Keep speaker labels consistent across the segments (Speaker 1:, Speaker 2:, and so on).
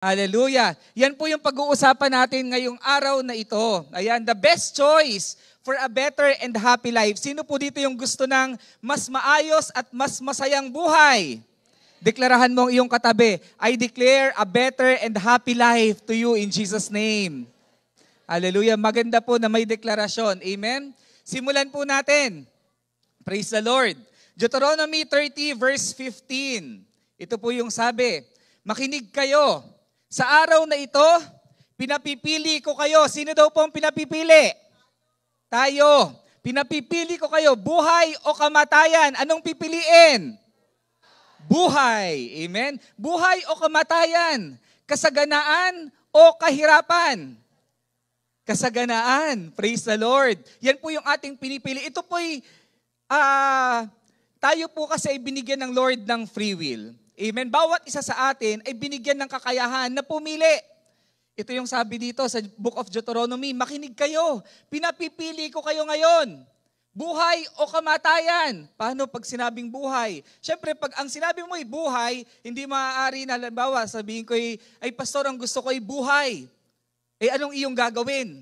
Speaker 1: Hallelujah. Yan po yung pag-uusapan natin ngayong araw na ito. Ayan, the best choice for a better and happy life. Sino po dito yung gusto ng mas maayos at mas masayang buhay? Deklarahan mo ang iyong katabi, I declare a better and happy life to you in Jesus' name. Hallelujah. Maganda po na may deklarasyon. Amen? Simulan po natin. Praise the Lord. Deuteronomy 30 verse 15. Ito po yung sabi, makinig kayo. Sa araw na ito, pinapipili ko kayo. Sino daw po ang pinapipili? Tayo. Pinapipili ko kayo, buhay o kamatayan. Anong pipiliin? Buhay. Amen? Buhay o kamatayan. Kasaganaan o kahirapan. Kasaganaan. Praise the Lord. Yan po yung ating pinipili. Ito po'y, tayo po kasi ay binigyan ng Lord ng free will. Amen. Bawat isa sa atin ay binigyan ng kakayahan na pumili. Ito yung sabi dito sa Book of Deuteronomy, makinig kayo. Pinapipili ko kayo ngayon. Buhay o kamatayan. Paano pag sinabing buhay? Siyempre, pag ang sinabi mo ay buhay, hindi maaari na, halimbawa, sabihin ko ay pastor, ang gusto ko ay buhay. Anong iyong gagawin?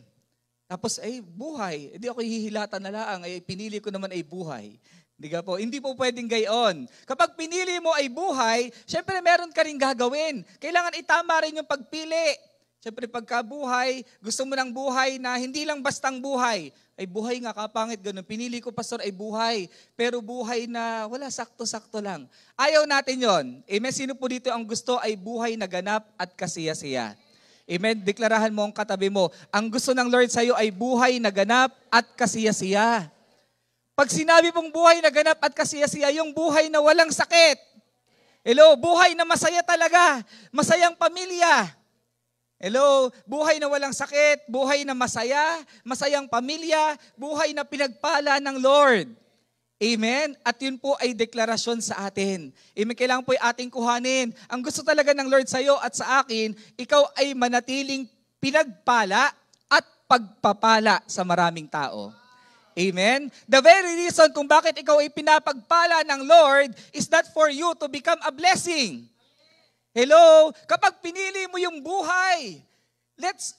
Speaker 1: Tapos, buhay. Hindi ako hihilatan na lang. Pinili ko naman ay buhay. Hindi po pwedeng gayon. Kapag pinili mo ay buhay, syempre meron ka rin gagawin. Kailangan itama rin yung pagpili. Syempre pagka buhay, gusto mo ng buhay na hindi lang bastang buhay. Ay buhay nga, kapangit ganun. Pinili ko, pastor, ay buhay. Pero buhay na wala, sakto-sakto lang. Ayaw natin yon. Amen. Sino po dito ang gusto ay buhay na ganap at kasiya-siya? Amen. Deklarahan mo ang katabi mo. Ang gusto ng Lord sa iyo ay buhay na ganap at kasiya-siya. Pag sinabi pong buhay na ganap at kasiya-siya, yung buhay na walang sakit. Hello, buhay na masaya talaga. Masayang pamilya. Hello, buhay na walang sakit, buhay na masaya, masayang pamilya, buhay na pinagpala ng Lord. Amen? At yun po ay deklarasyon sa atin. Amen, kailangan po ay ating kuhanin. Ang gusto talaga ng Lord sa iyo at sa akin, ikaw ay manatiling pinagpala at pagpapala sa maraming tao. Amen? The very reason kung bakit ikaw ay pinapagpala ng Lord is not for you to become a blessing. Hello? Kapag pinili mo yung buhay, let's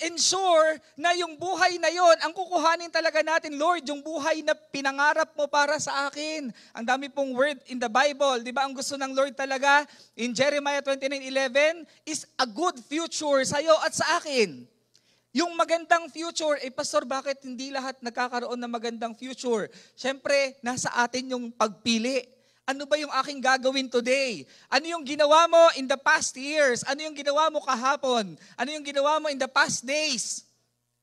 Speaker 1: ensure na yung buhay na yon, ang kukuhanin talaga natin, Lord, yung buhay na pinangarap mo para sa akin. Ang dami pong word in the Bible. Di ba ang gusto ng Lord talaga in Jeremiah 29:11 is a good future sa iyo at sa akin. Yung magandang future, pastor, bakit hindi lahat nagkakaroon ng magandang future? Siyempre, nasa atin yung pagpili. Ano ba yung aking gagawin today? Ano yung ginawa mo in the past years? Ano yung ginawa mo kahapon? Ano yung ginawa mo in the past days?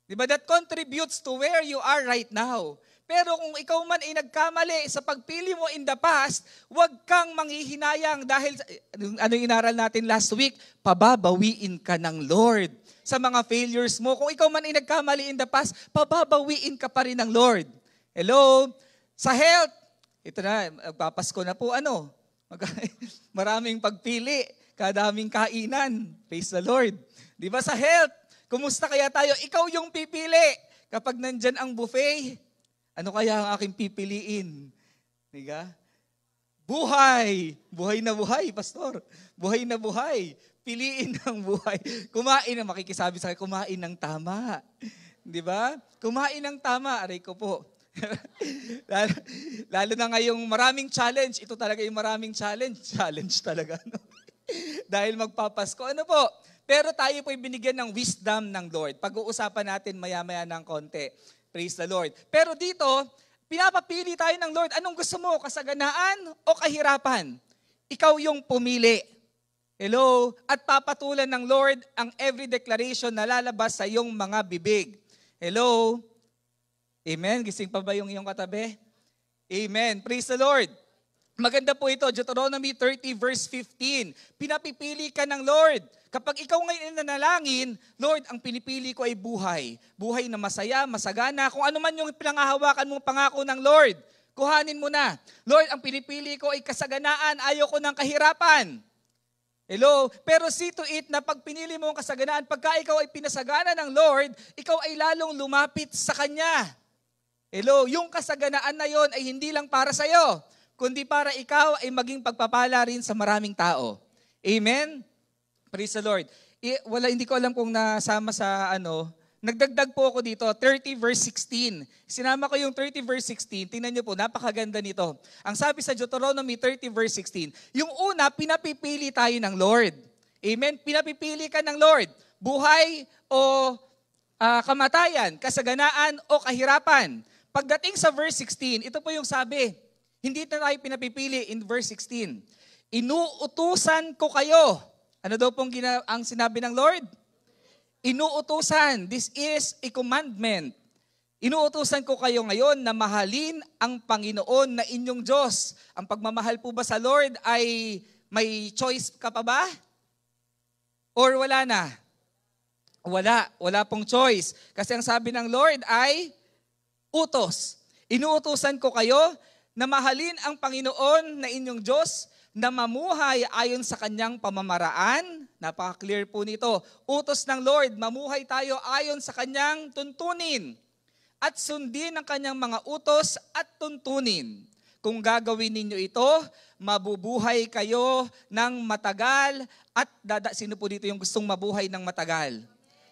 Speaker 1: Diba? That contributes to where you are right now. Pero kung ikaw man ay nagkamali sa pagpili mo in the past, huwag kang manghihinayang dahil, ano yung inaral natin last week? Pababawiin ka ng Lord sa mga failures mo. Kung ikaw man ay nagkamali in the past, pababawiin ka pa rin ng Lord. Hello? Sa health, ito na, magpapasko na po, maraming pagpili, kadaming kainan. Praise the Lord. Di ba sa health, kumusta kaya tayo? Ikaw yung pipili. Kapag nandyan ang buffet, ano kaya ang aking pipiliin? Diba? Buhay. Buhay na buhay, pastor. Buhay na buhay. Piliin ng buhay. Kumain na, makikisabi sa akin, kumain ng tama. Di ba? Kumain ng tama. Aray ko po. lalo na ngayong maraming challenge. Ito talaga yung maraming challenge. Challenge talaga. No? Dahil magpapasko. Ano po? Pero tayo po binigyan ng wisdom ng Lord. Pag-uusapan natin maya-maya ng konti. Praise the Lord. Pero dito, pinapapili tayo ng Lord. Anong gusto mo? Kasaganaan o kahirapan? Ikaw yung pumili. Hello? At papatulan ng Lord ang every declaration na lalabas sa iyong mga bibig. Hello? Amen? Gising pa ba yung iyong katabi? Amen. Praise the Lord. Maganda po ito, Deuteronomy 30 verse 15. Pinapipili ka ng Lord. Kapag ikaw ngayon nanalangin, Lord, ang pinipili ko ay buhay. Buhay na masaya, masagana. Kung ano man yung pinangahawakan mong pangako ng Lord, kuhanin mo na. Lord, ang pinipili ko ay kasaganaan. Ayaw ko ng kahirapan. Hello? Pero see to it na pag pinili mo ang kasaganaan, pagka ikaw ay pinasagana ng Lord, ikaw ay lalong lumapit sa Kanya. Hello? Yung kasaganaan na yon ay hindi lang para sa'yo, kundi para ikaw ay maging pagpapala rin sa maraming tao. Amen? Praise the Lord. Hindi ko alam kung nasama sa nagdagdag po ako dito, 30 verse 16. Sinama ko yung 30 verse 16. Tingnan niyo po, napakaganda nito. Ang sabi sa Deuteronomy 30 verse 16, yung una, pinapipili tayo ng Lord. Amen? Pinapipili ka ng Lord. Buhay o kamatayan, kasaganaan o kahirapan. Pagdating sa verse 16, ito po yung sabi. Hindi na tayo pinapipili in verse 16. Inuutusan ko kayo. Ano daw pong ang sinabi ng Lord? Inuutusan. This is a commandment. Inuutusan ko kayo ngayon na mahalin ang Panginoon na inyong Diyos. Ang pagmamahal po ba sa Lord ay may choice ka pa ba? Or wala na? Wala pong choice. Kasi ang sabi ng Lord ay utos. Inuutusan ko kayo na mahalin ang Panginoon na inyong Diyos, na mamuhay ayon sa kanyang pamamaraan. Napaka-clear po nito. Utos ng Lord, mamuhay tayo ayon sa kanyang tuntunin at sundin ang kanyang mga utos at tuntunin. Kung gagawin ninyo ito, mabubuhay kayo ng matagal at sino po dito yung gustong mabuhay ng matagal?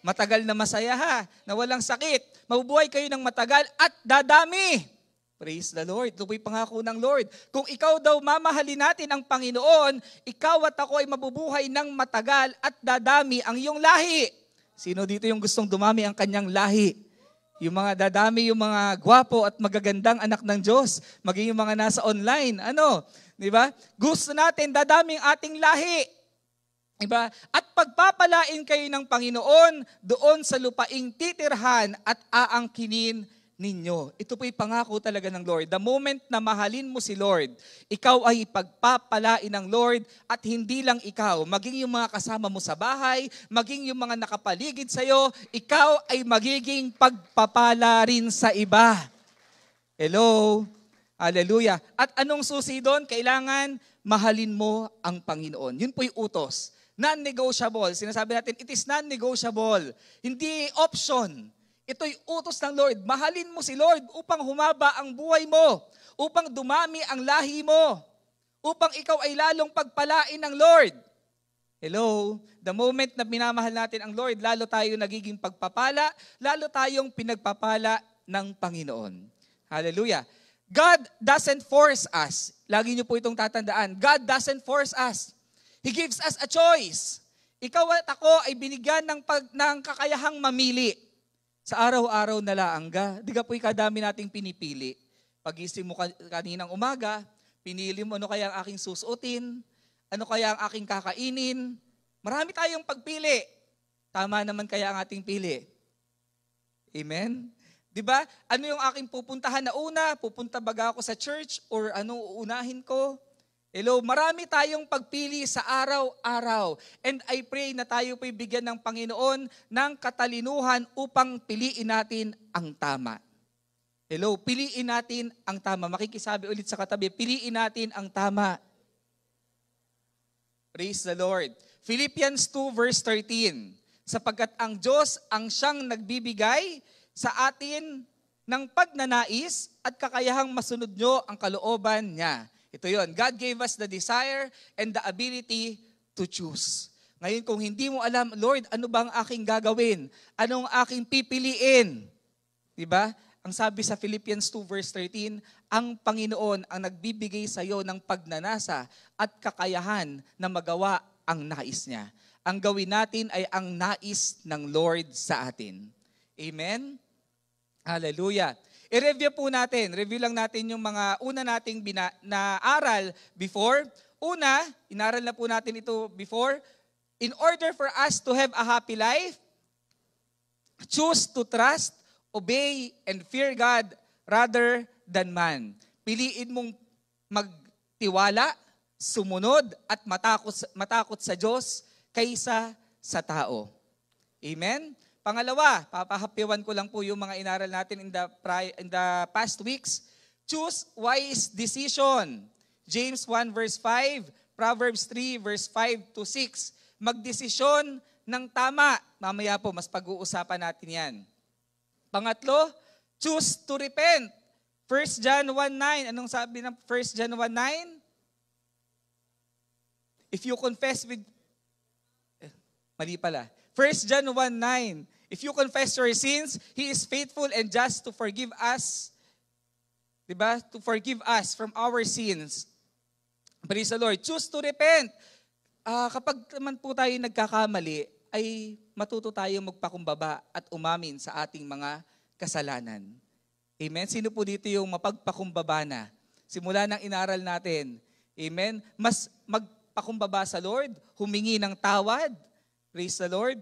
Speaker 1: Matagal na masaya na walang sakit. Mabubuhay kayo ng matagal at dadami. Praise the Lord. Ito po'y pangako ng Lord. Kung ikaw daw mamahalin natin ang Panginoon, ikaw at ako ay mabubuhay ng matagal at dadami ang iyong lahi. Sino dito yung gustong dumami ang kanyang lahi? Yung mga dadami, yung mga gwapo at magagandang anak ng Diyos, maging yung mga nasa online. Di ba? Gusto natin dadami ang ating lahi. Diba? At pagpapalain kayo ng Panginoon doon sa lupaing titirhan at aangkinin ninyo. Ito po'y pangako talaga ng Lord. The moment na mahalin mo si Lord, ikaw ay pagpapalain ng Lord at hindi lang ikaw, maging yung mga kasama mo sa bahay, maging yung mga nakapaligid sa'yo, ikaw ay magiging pagpapala rin sa iba. Hello? Hallelujah. At anong susi doon? Kailangan mahalin mo ang Panginoon. Yun po'y utos. Non-negotiable. Sinasabi natin, it is non-negotiable. Hindi option. Ito'y utos ng Lord. Mahalin mo si Lord upang humaba ang buhay mo, upang dumami ang lahi mo, upang ikaw ay lalong pagpalain ng Lord. Hello? The moment na minamahal natin ang Lord, lalo tayo nagiging pagpapala, lalo tayong pinagpapala ng Panginoon. Hallelujah. God doesn't force us. Lagi niyo po itong tatandaan. God doesn't force us. He gives us a choice. Ikaw at ako ay binigyan ng kakayahang mamili. Sa araw-araw na laangga, di ka po'y kadami nating pinipili. Pag-isip mo kaninang umaga, pinili mo ano kaya ang aking susuotin, ano kaya ang aking kakainin. Marami tayong pagpili. Tama naman kaya ang ating pili. Amen? Di ba? Ano yung aking pupuntahan na una? Pupunta baga ako sa church or ano uunahin ko? Hello, marami tayong pagpili sa araw-araw. And I pray na tayo po'y bigyan ng Panginoon ng katalinuhan upang piliin natin ang tama. Hello, piliin natin ang tama. Makikisabi ulit sa katabi, piliin natin ang tama. Praise the Lord. Philippians 2 verse 13. Sapagkat ang Diyos ang siyang nagbibigay sa atin ng pagnanais at kakayahang masunod nyo ang kalooban niya. Ito yon. God gave us the desire and the ability to choose. Ngayon, kung hindi mo alam, Lord, ano bang aking gagawin? Anong aking pipiliin? Diba? Ang sabi sa Philippians 2 verse 13, ang Panginoon ang nagbibigay sa iyo ng pagnanasa at kakayahan na magawa ang nais niya. Ang gawin natin ay ang nais ng Lord sa atin. Amen? Hallelujah. I-review po natin. Review lang natin yung mga una nating na-aral before. Una, inaral na po natin ito before. In order for us to have a happy life, choose to trust, obey, and fear God rather than man. Piliin mong magtiwala, sumunod, at matakot sa Diyos kaysa sa tao. Amen? Pangalawa, papahapiwan ko lang po yung mga inaral natin in the past weeks. Choose wise decision. James 1 verse 5, Proverbs 3 verse 5 to 6. Magdesisyon ng tama. Mamaya po, mas pag-uusapan natin yan. Pangatlo, choose to repent. 1 John 1:9. Anong sabi ng 1 John 1:9? If you confess with... Mali pala. 1 John 1:9. If you confess your sins, He is faithful and just to forgive us, diba? To forgive us from our sins. Praise the Lord. Choose to repent. Kapag naman po tayo nagkakamali, ay matuto tayong magpakumbaba at umamin sa ating mga kasalanan. Amen? Sino po dito yung mapagpakumbaba na? Simula ng inaral natin. Amen? Mas magpakumbaba sa Lord, humingi ng tawad. Praise the Lord.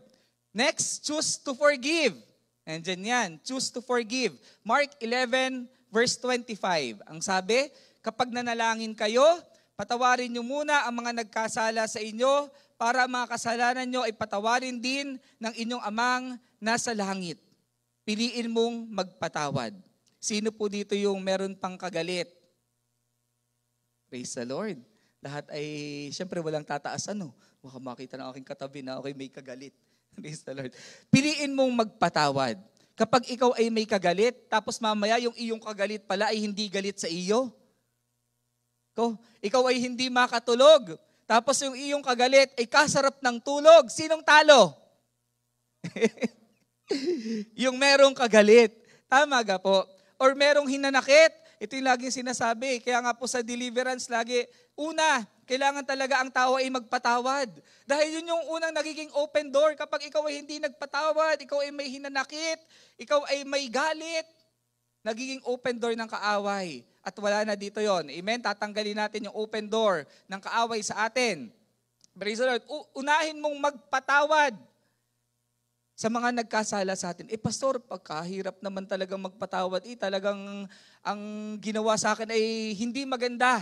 Speaker 1: Next, choose to forgive. Andyan yan, choose to forgive. Mark 11, verse 25. Ang sabi, kapag nanalangin kayo, patawarin nyo muna ang mga nagkasala sa inyo para ang mga kasalanan nyo ay patawarin din ng inyong amang nasa langit. Piliin mong magpatawad. Sino po dito yung meron pang kagalit? Praise the Lord. Lahat ay, siyempre walang tataas ano. Baka makita ng aking katabi na ako'y may kagalit. Praise the Lord. Piliin mong magpatawad. Kapag ikaw ay may kagalit, tapos mamaya yung iyong kagalit pala ay hindi galit sa iyo. Ikaw ay hindi makatulog. Tapos yung iyong kagalit ay kasarap ng tulog. Sinong talo? Yung merong kagalit. Tama ga po? Or merong hinanakit. Ito yung laging sinasabi. Kaya nga po sa deliverance lagi, una, kailangan talaga ang tao ay magpatawad. Dahil yun yung unang nagiging open door. Kapag ikaw ay hindi nagpatawad, ikaw ay may hinanakit, ikaw ay may galit, nagiging open door ng kaaway. At wala na dito yon. Amen? Tatanggalin natin yung open door ng kaaway sa atin. Praise the Lord. Unahin mong magpatawad sa mga nagkasala sa atin. Pastor, pagkahirap naman talagang magpatawad. Talagang ang ginawa sa akin ay hindi maganda.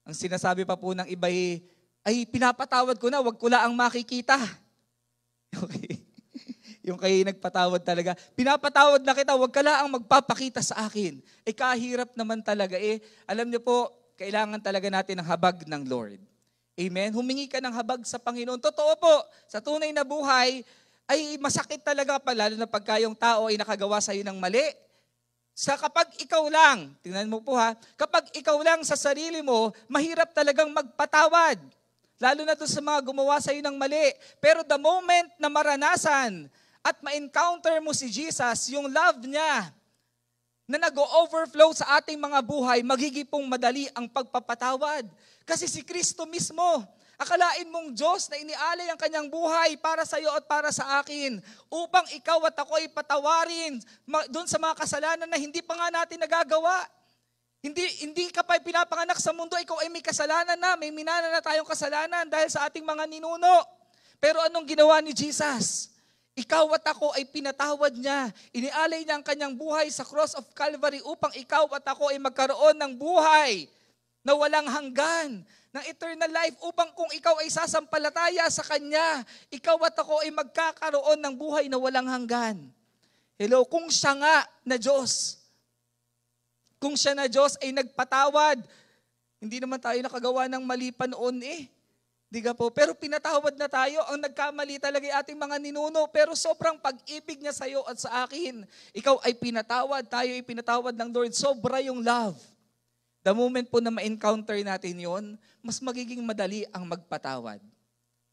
Speaker 1: Ang sinasabi pa po ng iba ay pinapatawad ko na, wag ko lang makikita. Okay. Yung kayo nagpatawad talaga, pinapatawad na kita, wag ka lang magpapakita sa akin. Kahirap naman talaga. Alam niyo po, kailangan talaga natin ng habag ng Lord. Amen? Humingi ka ng habag sa Panginoon. Totoo po, sa tunay na buhay, ay masakit talaga pa, lalo na pagka yung tao ay nakagawa sa iyo ng mali. Kapag ikaw lang, tingnan mo po ha, kapag ikaw lang sa sarili mo, mahirap talagang magpatawad. Lalo na doon sa mga gumawa sa iyo ng mali. Pero the moment na maranasan at ma-encounter mo si Jesus, yung love niya na nag-overflow sa ating mga buhay, magiging pong madali ang pagpapatawad. Kasi si Kristo mismo, akalain mong Diyos na inialay ang kanyang buhay para sa iyo at para sa akin upang ikaw at ako ay patawarin doon sa mga kasalanan na hindi pa nga natin nagagawa. Hindi ka pa pinapanganak sa mundo, ikaw ay may kasalanan na, may minana na tayong kasalanan dahil sa ating mga ninuno. Pero anong ginawa ni Jesus? Ikaw at ako ay pinatawad niya. Inialay niya ang kanyang buhay sa cross of Calvary upang ikaw at ako ay magkaroon ng buhay na walang hanggan, ng eternal life, upang kung ikaw ay sasampalataya sa Kanya, ikaw at ako ay magkakaroon ng buhay na walang hanggan. Hello, kung siya nga na Diyos, kung siya na Diyos ay nagpatawad, hindi naman tayo nakagawa ng mali pa noon Di ka po? Pero pinatawad na tayo. Ang nagkamali talaga yung ating mga ninuno, pero sobrang pag-ibig niya sa iyo at sa akin. Ikaw ay pinatawad, tayo ay pinatawad ng Lord. Sobra yung love. The moment po na ma-encounter natin yon, mas magiging madali ang magpatawad.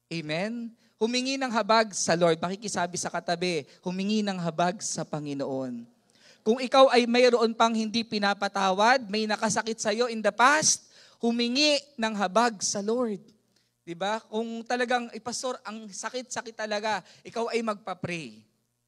Speaker 1: Amen? Humingi ng habag sa Lord. Makikisabi sa katabi, humingi ng habag sa Panginoon. Kung ikaw ay mayroon pang hindi pinapatawad, may nakasakit sa iyo in the past, humingi ng habag sa Lord. Diba? Kung talagang, Pastor, ang sakit-sakit talaga, ikaw ay magpa-pray.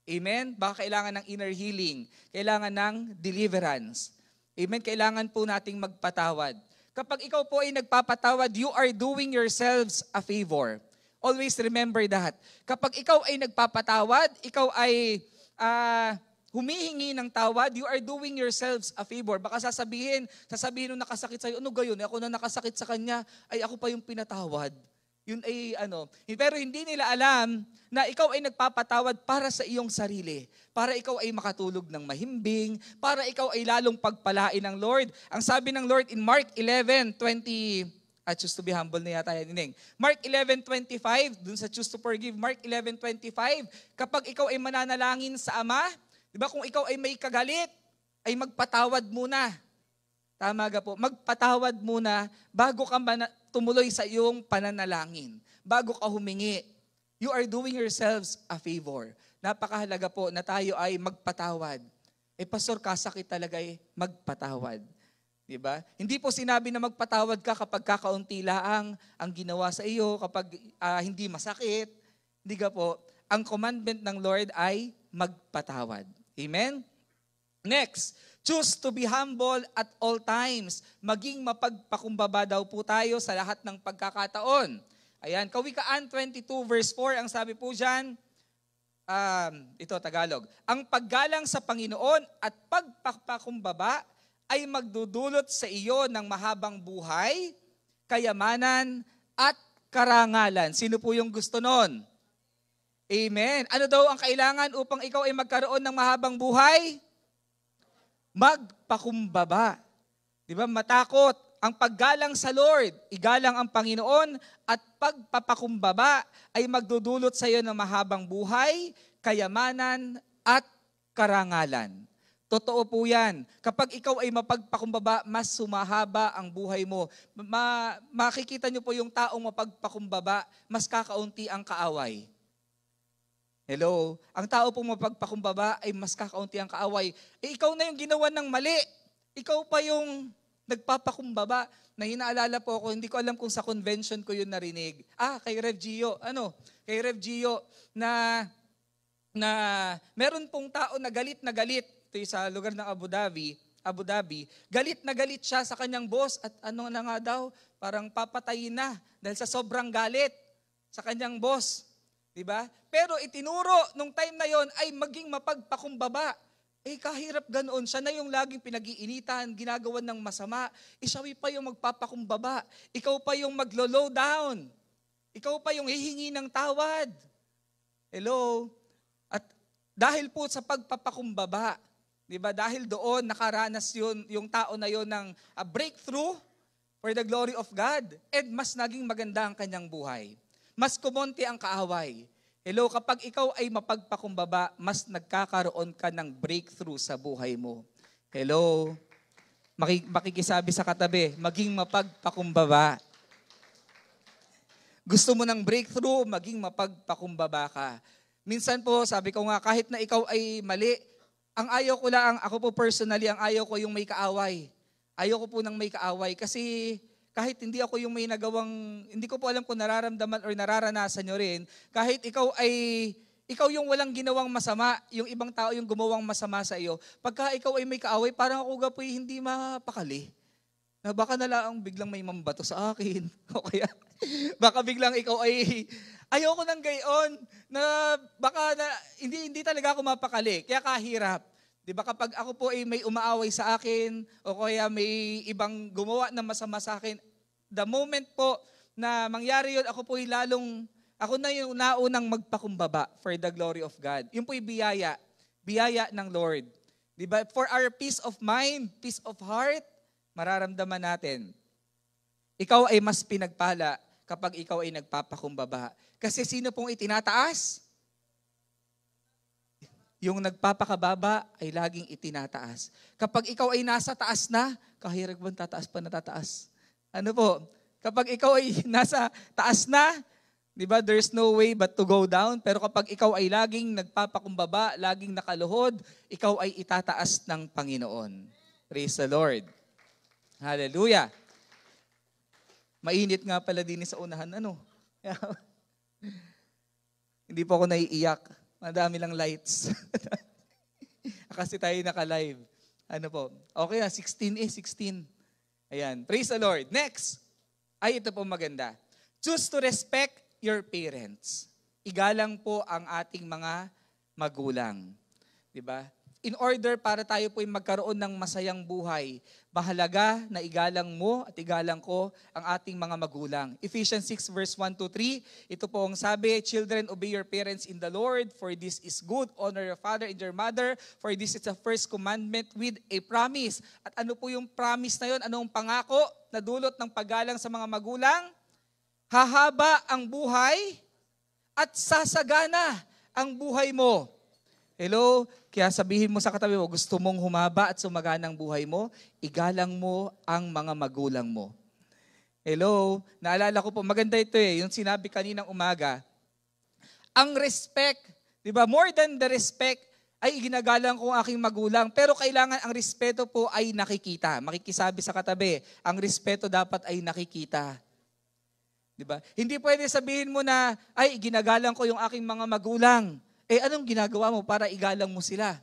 Speaker 1: Amen? Baka kailangan ng inner healing, kailangan ng deliverance. Amen? Kailangan po nating magpatawad. Kapag ikaw po ay nagpapatawad, you are doing yourselves a favor. Always remember that. Kapag ikaw ay nagpapatawad, ikaw ay humihingi ng tawad, you are doing yourselves a favor. Baka sasabihin nung nakasakit sa'yo, ano gayon? Ako na nakasakit sa kanya, ay ako pa yung pinatawad. Yun ay Pero hindi nila alam na ikaw ay nagpapatawad para sa iyong sarili. Para ikaw ay makatulog ng mahimbing, para ikaw ay lalong pagpalain ng Lord. Ang sabi ng Lord in Mark 11:20, choose to be humble na yata yan, Ineng. Mark 11:25, dun sa choose to forgive, Mark 11:25, kapag ikaw ay mananalangin sa Ama, di ba kung ikaw ay may kagalit, ay magpatawad muna. Tama ga po, magpatawad muna bago ka tumuloy sa iyong pananalangin, bago ka humingi You are doing yourselves a favor. Napakahalaga po na tayo ay magpatawad. Pastor, kasakit talaga magpatawad. Diba? Hindi po sinabi na magpatawad ka kapag kakaunti lang ang ginawa sa iyo, kapag hindi masakit. Hindi ka po. Ang commandment ng Lord ay magpatawad. Amen? Next, choose to be humble at all times. Maging mapagpakumbaba daw po tayo sa lahat ng pagkakataon. Ayan, Kawikaan 22 verse 4, ang sabi po dyan, ito Tagalog, ang paggalang sa Panginoon at pagpapakumbaba ay magdudulot sa iyo ng mahabang buhay, kayamanan at karangalan. Sino po yung gusto nun? Amen. Ano daw ang kailangan upang ikaw ay magkaroon ng mahabang buhay? Magpakumbaba. Di ba? Matakot. Ang paggalang sa Lord, igalang ang Panginoon, at pagpapakumbaba ay magdudulot sa iyo ng mahabang buhay, kayamanan, at karangalan. Totoo po yan. Kapag ikaw ay mapagpakumbaba, mas sumahaba ang buhay mo. Makikita niyo po yung taong mapagpakumbaba, mas kakaunti ang kaaway. Hello? Ang tao pong mapagpakumbaba ay mas kakaunti ang kaaway. Ikaw na yung ginawa ng mali. Ikaw pa yung nagpapakumbaba. Na hinaalala po ako, hindi ko alam kung sa convention ko yun narinig. Kay Rev Gio. Kay Rev Gio na meron pong tao na galit. Ito yung sa lugar ng Abu Dhabi. Galit na galit siya sa kanyang boss at ano na nga daw, parang papatayin na dahil sa sobrang galit sa kanyang boss. Diba? Pero itinuro nung time na yon ay maging mapagpakumbaba. Kahirap ganoon. Siya na yung laging pinag-iinitan, ginagawan ng masama. Siya pa yung magpapakumbaba. Ikaw pa yung maglo-low down. Ikaw pa yung hihingi ng tawad. Hello? At dahil po sa pagpapakumbaba, diba? Dahil doon nakaranas yun, yung tao na yon ng breakthrough for the glory of God. And mas naging maganda ang kanyang buhay. Mas kumonti ang kaaway. Hello, kapag ikaw ay mapagpakumbaba, mas nagkakaroon ka ng breakthrough sa buhay mo. Hello, makikisabi sa katabi, maging mapagpakumbaba. Gusto mo ng breakthrough, maging mapagpakumbaba ka. Minsan po, sabi ko nga, kahit na ikaw ay mali, ang ayaw ko lang, ako po personally, ang ayaw ko yung may kaaway. Ayaw ko po ng may kaaway kasi kahit hindi ako yung may nagawang, hindi ko po alam kung nararamdaman or nararanasan nyo rin, kahit ikaw yung walang ginawang masama, yung ibang tao yung gumawang masama sa iyo, pagka ikaw ay may kaaway, parang ako gapoy hindi mapakali. Na baka na lang biglang may mambato sa akin. O kaya, baka biglang ikaw ay, ayoko nang gayon, na baka na, hindi talaga ako mapakali, kaya kahirap. Diba kapag ako po ay may umaaway sa akin o kaya may ibang gumawa ng masama sa akin, the moment po na mangyari yun, ako po ay ako na yung naunang magpakumbaba for the glory of God. Yun po ay biyaya ng Lord. Diba? For our peace of mind, peace of heart, mararamdaman natin. Ikaw ay mas pinagpala kapag ikaw ay nagpapakumbaba. Kasi sino pong itinataas? Yung nagpapakababa ay laging itinataas. Kapag ikaw ay nasa taas na, kahirap bang tataas pa na tataas? Ano po? Kapag ikaw ay nasa taas na, di ba, there's no way but to go down. Pero kapag ikaw ay laging nagpapakumbaba, laging nakaluhod, ikaw ay itataas ng Panginoon. Praise the Lord. Hallelujah. Mainit nga pala din sa unahan. Hindi po ako naiiyak. Madami lang lights. Kasi tayo naka-live. Ano po? Okay 16. Ayan. Praise the Lord. Next. Ito po maganda. Choose to respect your parents. Igalang po ang ating mga magulang. Diba? In order para tayo po magkaroon ng masayang buhay, mahalaga na igalang mo at igalang ko ang ating mga magulang. Ephesians 6 verse 1-3, ito po ang sabi, Children, obey your parents in the Lord, for this is good. Honor your father and your mother, for this is the first commandment with a promise. At ano po yung promise na yun? Anong pangako na dulot ng paggalang sa mga magulang? Hahaba ang buhay at sasagana ang buhay mo. Hello? Kaya sabihin mo sa katabi mo, gusto mong humaba at sumagana ang buhay mo, igalang mo ang mga magulang mo. Hello? Naalala ko po, maganda ito yung sinabi kaninang umaga. ang respect, di ba? More than the respect, ay ginagalang ko ang aking magulang. Pero kailangan ang respeto po ay nakikita. Makikisabi sa katabi, ang respeto dapat ay nakikita. Di ba? Hindi pwede sabihin mo na, ay ginagalang ko yung aking mga magulang. Anong ginagawa mo para igalang mo sila?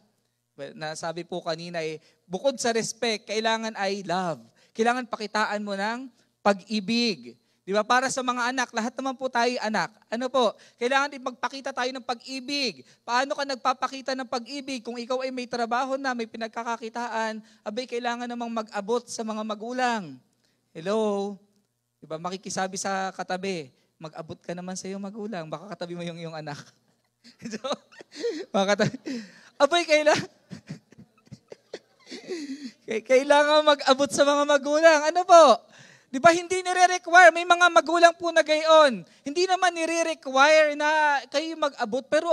Speaker 1: Well, nasabi po kanina bukod sa respect, kailangan ay love. Kailangan pakitaan mo ng pag-ibig. Di ba? Para sa mga anak, lahat naman po tayo anak. Ano po? Kailangan din magpakita tayo ng pag-ibig. Paano ka nagpapakita ng pag-ibig? Kung ikaw ay may trabaho na, may pinagkakakitaan, kailangan namang mag-abot sa mga magulang. Hello? Di ba? Makikisabi sa katabi, mag-abot ka naman sa iyong magulang. Baka katabi mo yung iyong anak. So, kailangan mag-abot sa mga magulang. Ano po? Di ba hindi nire-require? May mga magulang po na gayon. Hindi naman nire-require na kayo mag-abot, pero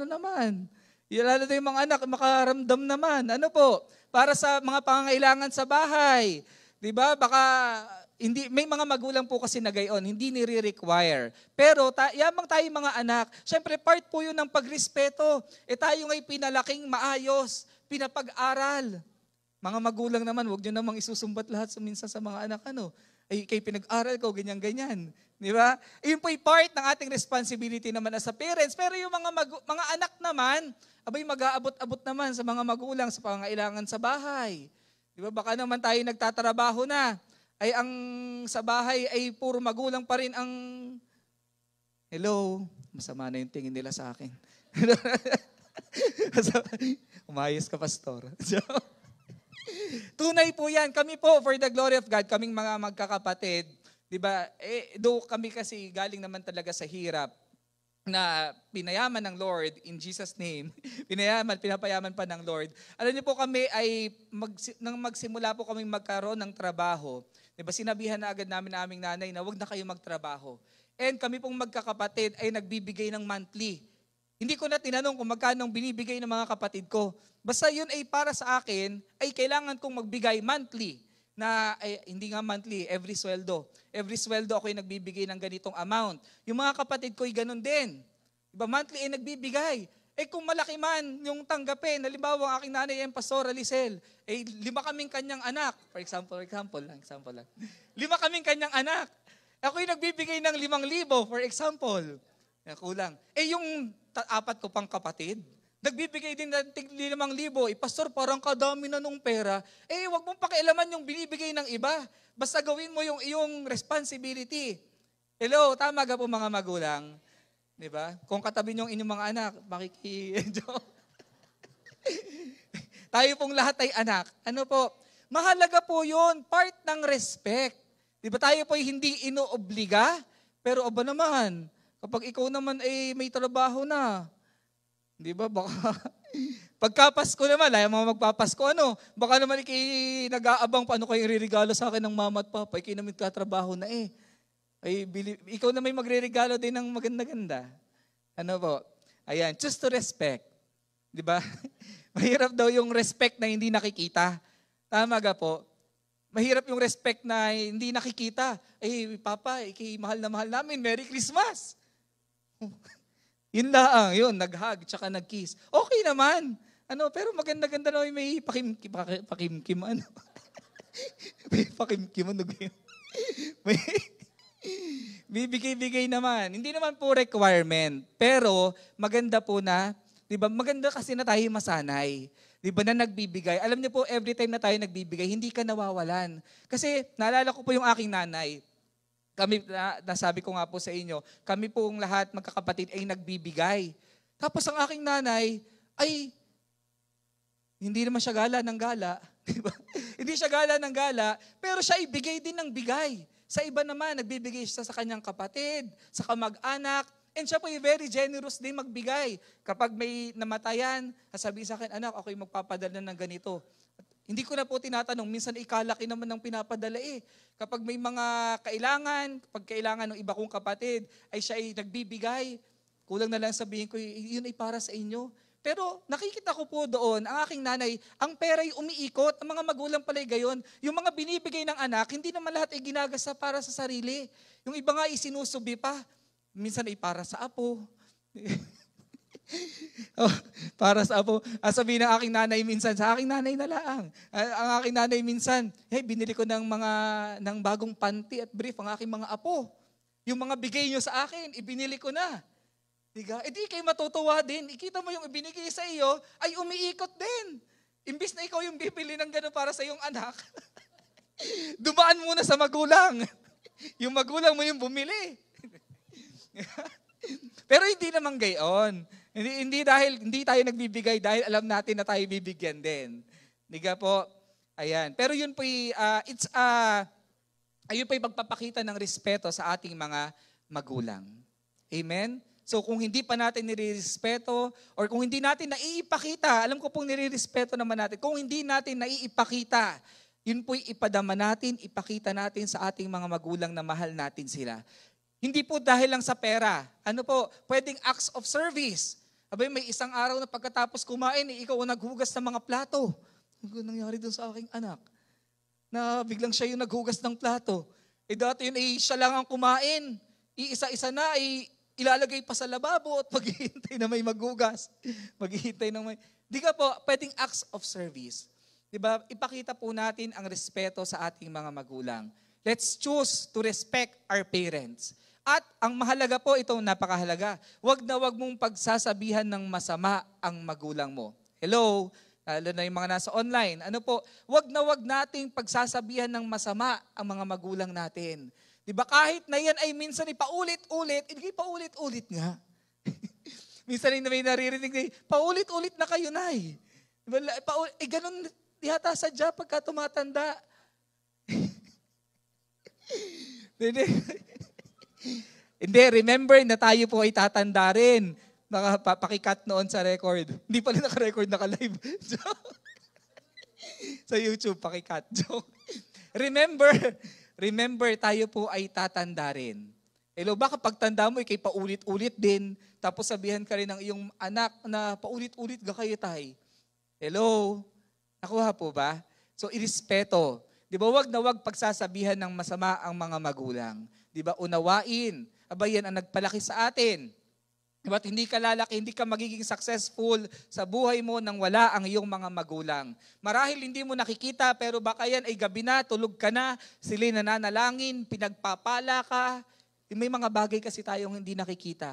Speaker 1: naman. Lalo na yung mga anak, makaramdam naman. Ano po? Para sa mga pangangailangan sa bahay. Di ba? Baka, may mga magulang po kasi na gayon, hindi nire-require. Pero, yamang tayo mga anak, syempre part po yun ng pagrespeto. Tayo ngay pinalaking maayos, pinapag-aral. Mga magulang naman, huwag nyo namang isusumbat lahat minsan sa mga anak. Kay pinag-aral ko, ganyan-ganyan. Di ba? Yun po yung part ng ating responsibility naman as a parents. Pero yung mga anak naman, mag-aabot-abot naman sa mga magulang sa pangailangan sa bahay. Di ba? Baka naman tayo nagtatrabaho na. Ang sa bahay ay puro magulang pa rin ang... Hello? Masama na yung tingin nila sa akin. Umayos ka, pastor. Tunay po yan. Kami po, for the glory of God, kaming mga magkakapatid, di ba, though kami kasi galing naman talaga sa hirap, na pinayaman ng Lord, in Jesus' name, pinapayaman pa ng Lord. Alam niyo po kami nang magsimula po kaming magkaroon ng trabaho, di ba, sinabihan na agad namin aming nanay na wag na kayo magtrabaho. And kami pong magkakapatid ay nagbibigay ng monthly. Hindi ko na tinanong kung magkano binibigay ng mga kapatid ko. Basta yun ay para sa akin, ay kailangan kong magbigay monthly. Hindi nga monthly, every sweldo. Every sweldo ako ay nagbibigay ng ganitong amount. Yung mga kapatid ko ay ganun din. Diba, monthly ay nagbibigay. Kung malaki man yung tanggapin, halimbawa ang aking nanay ay Pastor Alicel, 5 kaming kanyang anak. For example lang. 5 kaming kanyang anak. Ako ay nagbibigay ng 5,000, for example. Kulang. Yung 4 ko pang kapatid, nagbibigay din ng 5,000. Pastor, parang kadami na nung pera. Wag mong pakialaman yung binibigay ng iba. Basta gawin mo yung iyong responsibility. Hello, tama ka po mga magulang. Diba? Kung katabi nyo yung inyong mga anak, tayo pong lahat ay anak. Ano po? Mahalaga po yun. Part ng respect. Diba tayo po hindi inoobliga? Pero aba naman, kapag ikaw naman ay may trabaho na, di ba, baka, pagkapasko naman, ayaw mga magpapasko, baka naman nag-aabang paano kayo iririgalo sa akin ng mama at papa, kayo naman katrabaho na ikaw na may magre-regalo din ng maganda-ganda. Ano po? Ayan, choose to respect. Di ba? Mahirap daw yung respect na hindi nakikita. Tama ga po? Mahirap yung respect na hindi nakikita. Papa, mahal na mahal namin, Merry Christmas! Yun lang, yun, nag-hug, tsaka nag-kiss. Okay naman. Pero maganda-ganda na may pakimkim, may pakimkim, may bibigay-bigay naman. Hindi naman po requirement. Pero maganda po na, di ba, maganda kasi na tayo masanay. Di ba, na nagbibigay. Alam niyo po, every time na tayo nagbibigay, hindi ka nawawalan. Kasi naalala ko po yung aking nanay. Kami, nasabi ko nga po sa inyo, kami pong lahat magkakapatid ay nagbibigay. Tapos ang aking nanay ay hindi naman siya gala ng gala. Diba? Hindi siya gala ng gala, pero siya ay bigay din ng bigay. Sa iba naman, nagbibigay siya sa kanyang kapatid, sa kamag-anak, and siya po ay very generous din magbigay. Kapag may namatayan, sasabihin sa akin, anak, ako'y magpapadala ng ganito. Hindi ko na po tinatanong, minsan ikalaki naman ng pinapadala Kapag may mga kailangan, kapag kailangan ng iba kong kapatid, ay siya ay nagbibigay. Kulang na lang sabihin ko, yun ay para sa inyo. Pero nakikita ko po doon, ang aking nanay, ang pera'y umiikot, ang mga magulang pala'y gayon. Yung mga binibigay ng anak, hindi naman lahat ay ginagasa para sa sarili. Yung iba nga isinusubi pa. Minsan ay para sa apo, Oh, para sa apo, sabihin ng aking nanay minsan, sa aking nanay na lang. Ang aking nanay minsan, hey, binili ko ng bagong panty at brief ang aking mga apo. Yung mga bigay nyo sa akin, ibinili ko na. Diga? E di kayo matutuwa din. Ikita mo yung ibinigay sa iyo, ay umiikot din. Imbis na ikaw yung bibili ng gano'n para sa iyong anak, dumaan muna sa magulang. Yung magulang mo yung bumili. Pero hindi naman gayon. Hindi tayo nagbibigay dahil alam natin na tayo bibigyan din. Diga po? Ayan. Pero yun po ayun po yung pagpapakita ng respeto sa ating mga magulang. Amen? So kung hindi pa natin nirirespeto or kung hindi natin naiipakita, alam ko pong nirirespeto naman natin, kung hindi natin naiipakita, yun po'y ipadama natin, ipakita natin sa ating mga magulang na mahal natin sila. Hindi po dahil lang sa pera. Ano po, pwedeng acts of service. Abay, may isang araw na pagkatapos kumain, ikaw ang naghugas ng mga plato. Ano nangyari doon sa aking anak? Na biglang siya yung naghugas ng plato. Dati yun, siya lang ang kumain. Iisa-isa na, ilalagay pa sa lababo at maghihintay na may maghugas. Maghihintay na may... Di ka po, pwedeng acts of service. Diba? Ipakita po natin ang respeto sa ating mga magulang. Let's choose to respect our parents. At ang mahalaga po, itong napakahalaga, wag na wag mong pagsasabihan ng masama ang magulang mo. Hello? Lalo na yung mga nasa online. Ano po? Wag na wag nating pagsasabihan ng masama ang mga magulang natin. Diba kahit na yan ay minsan paulit-ulit, hindi paulit-ulit nga. Minsan ay may naririnig na, paulit-ulit na kayo, Nay. Diba, ganun yata sadya pagka tumatanda. Hindi, remember na tayo po ay tatanda rin. Pakikat noon sa record. Hindi pala naka-record, naka-live. Sa YouTube, pakikat. Remember, tayo po ay tatanda rin. Hello, baka pagtanda mo, ikay paulit-ulit din. Tapos sabihan ka rin ng iyong anak na paulit-ulit ga kayo tay. Hello? Nakuha po ba? So, irespeto. Di ba, wag na wag pagsasabihan ng masama ang mga magulang. Di ba, unawain. Aba, yan ang nagpalaki sa atin. Diba? Hindi ka lalaki, hindi ka magiging successful sa buhay mo nang wala ang iyong mga magulang. Marahil hindi mo nakikita, pero baka yan ay gabi na, tulog ka na, sila'y nananalangin, pinagpapala ka. May mga bagay kasi tayong hindi nakikita.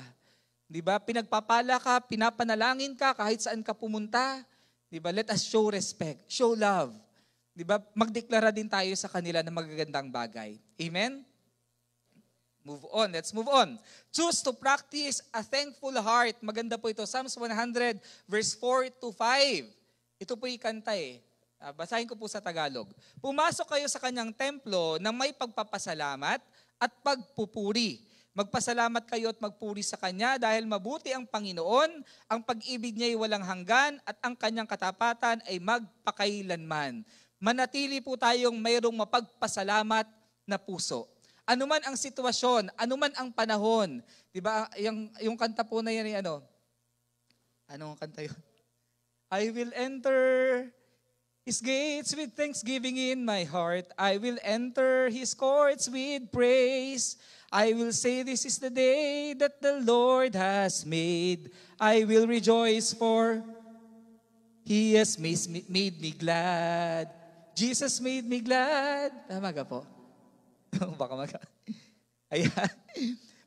Speaker 1: Diba? Pinagpapala ka, pinapanalangin ka, kahit saan ka pumunta. Diba? Let us show respect, show love. Diba? Magdeklara din tayo sa kanila ng magagandang bagay. Amen? Move on. Let's move on. Choose to practice a thankful heart. Maganda po ito. Psalms 100 verse 4 to 5. Ito po yung kanta eh. Basahin ko po sa Tagalog. Pumasok kayo sa kanyang templo ng may pagpapasalamat at pagpupuri. Magpasalamat kayo at magpuri sa kanya dahil mabuti ang Panginoon, ang pag-ibig niya ay walang hanggan at ang kanyang katapatan ay magpakailanman. Manatili po tayong mayroong mapagpasalamat na puso. Anuman ang sitwasyon, anuman ang panahon. 'Di ba? Yung kanta po na yan ay ano? Ano ang kanta 'yon? I will enter His gates with thanksgiving in my heart. I will enter His courts with praise. I will say this is the day that the Lord has made. I will rejoice for He has made me glad. Jesus made me glad. Tama ka po? Baka Ayan.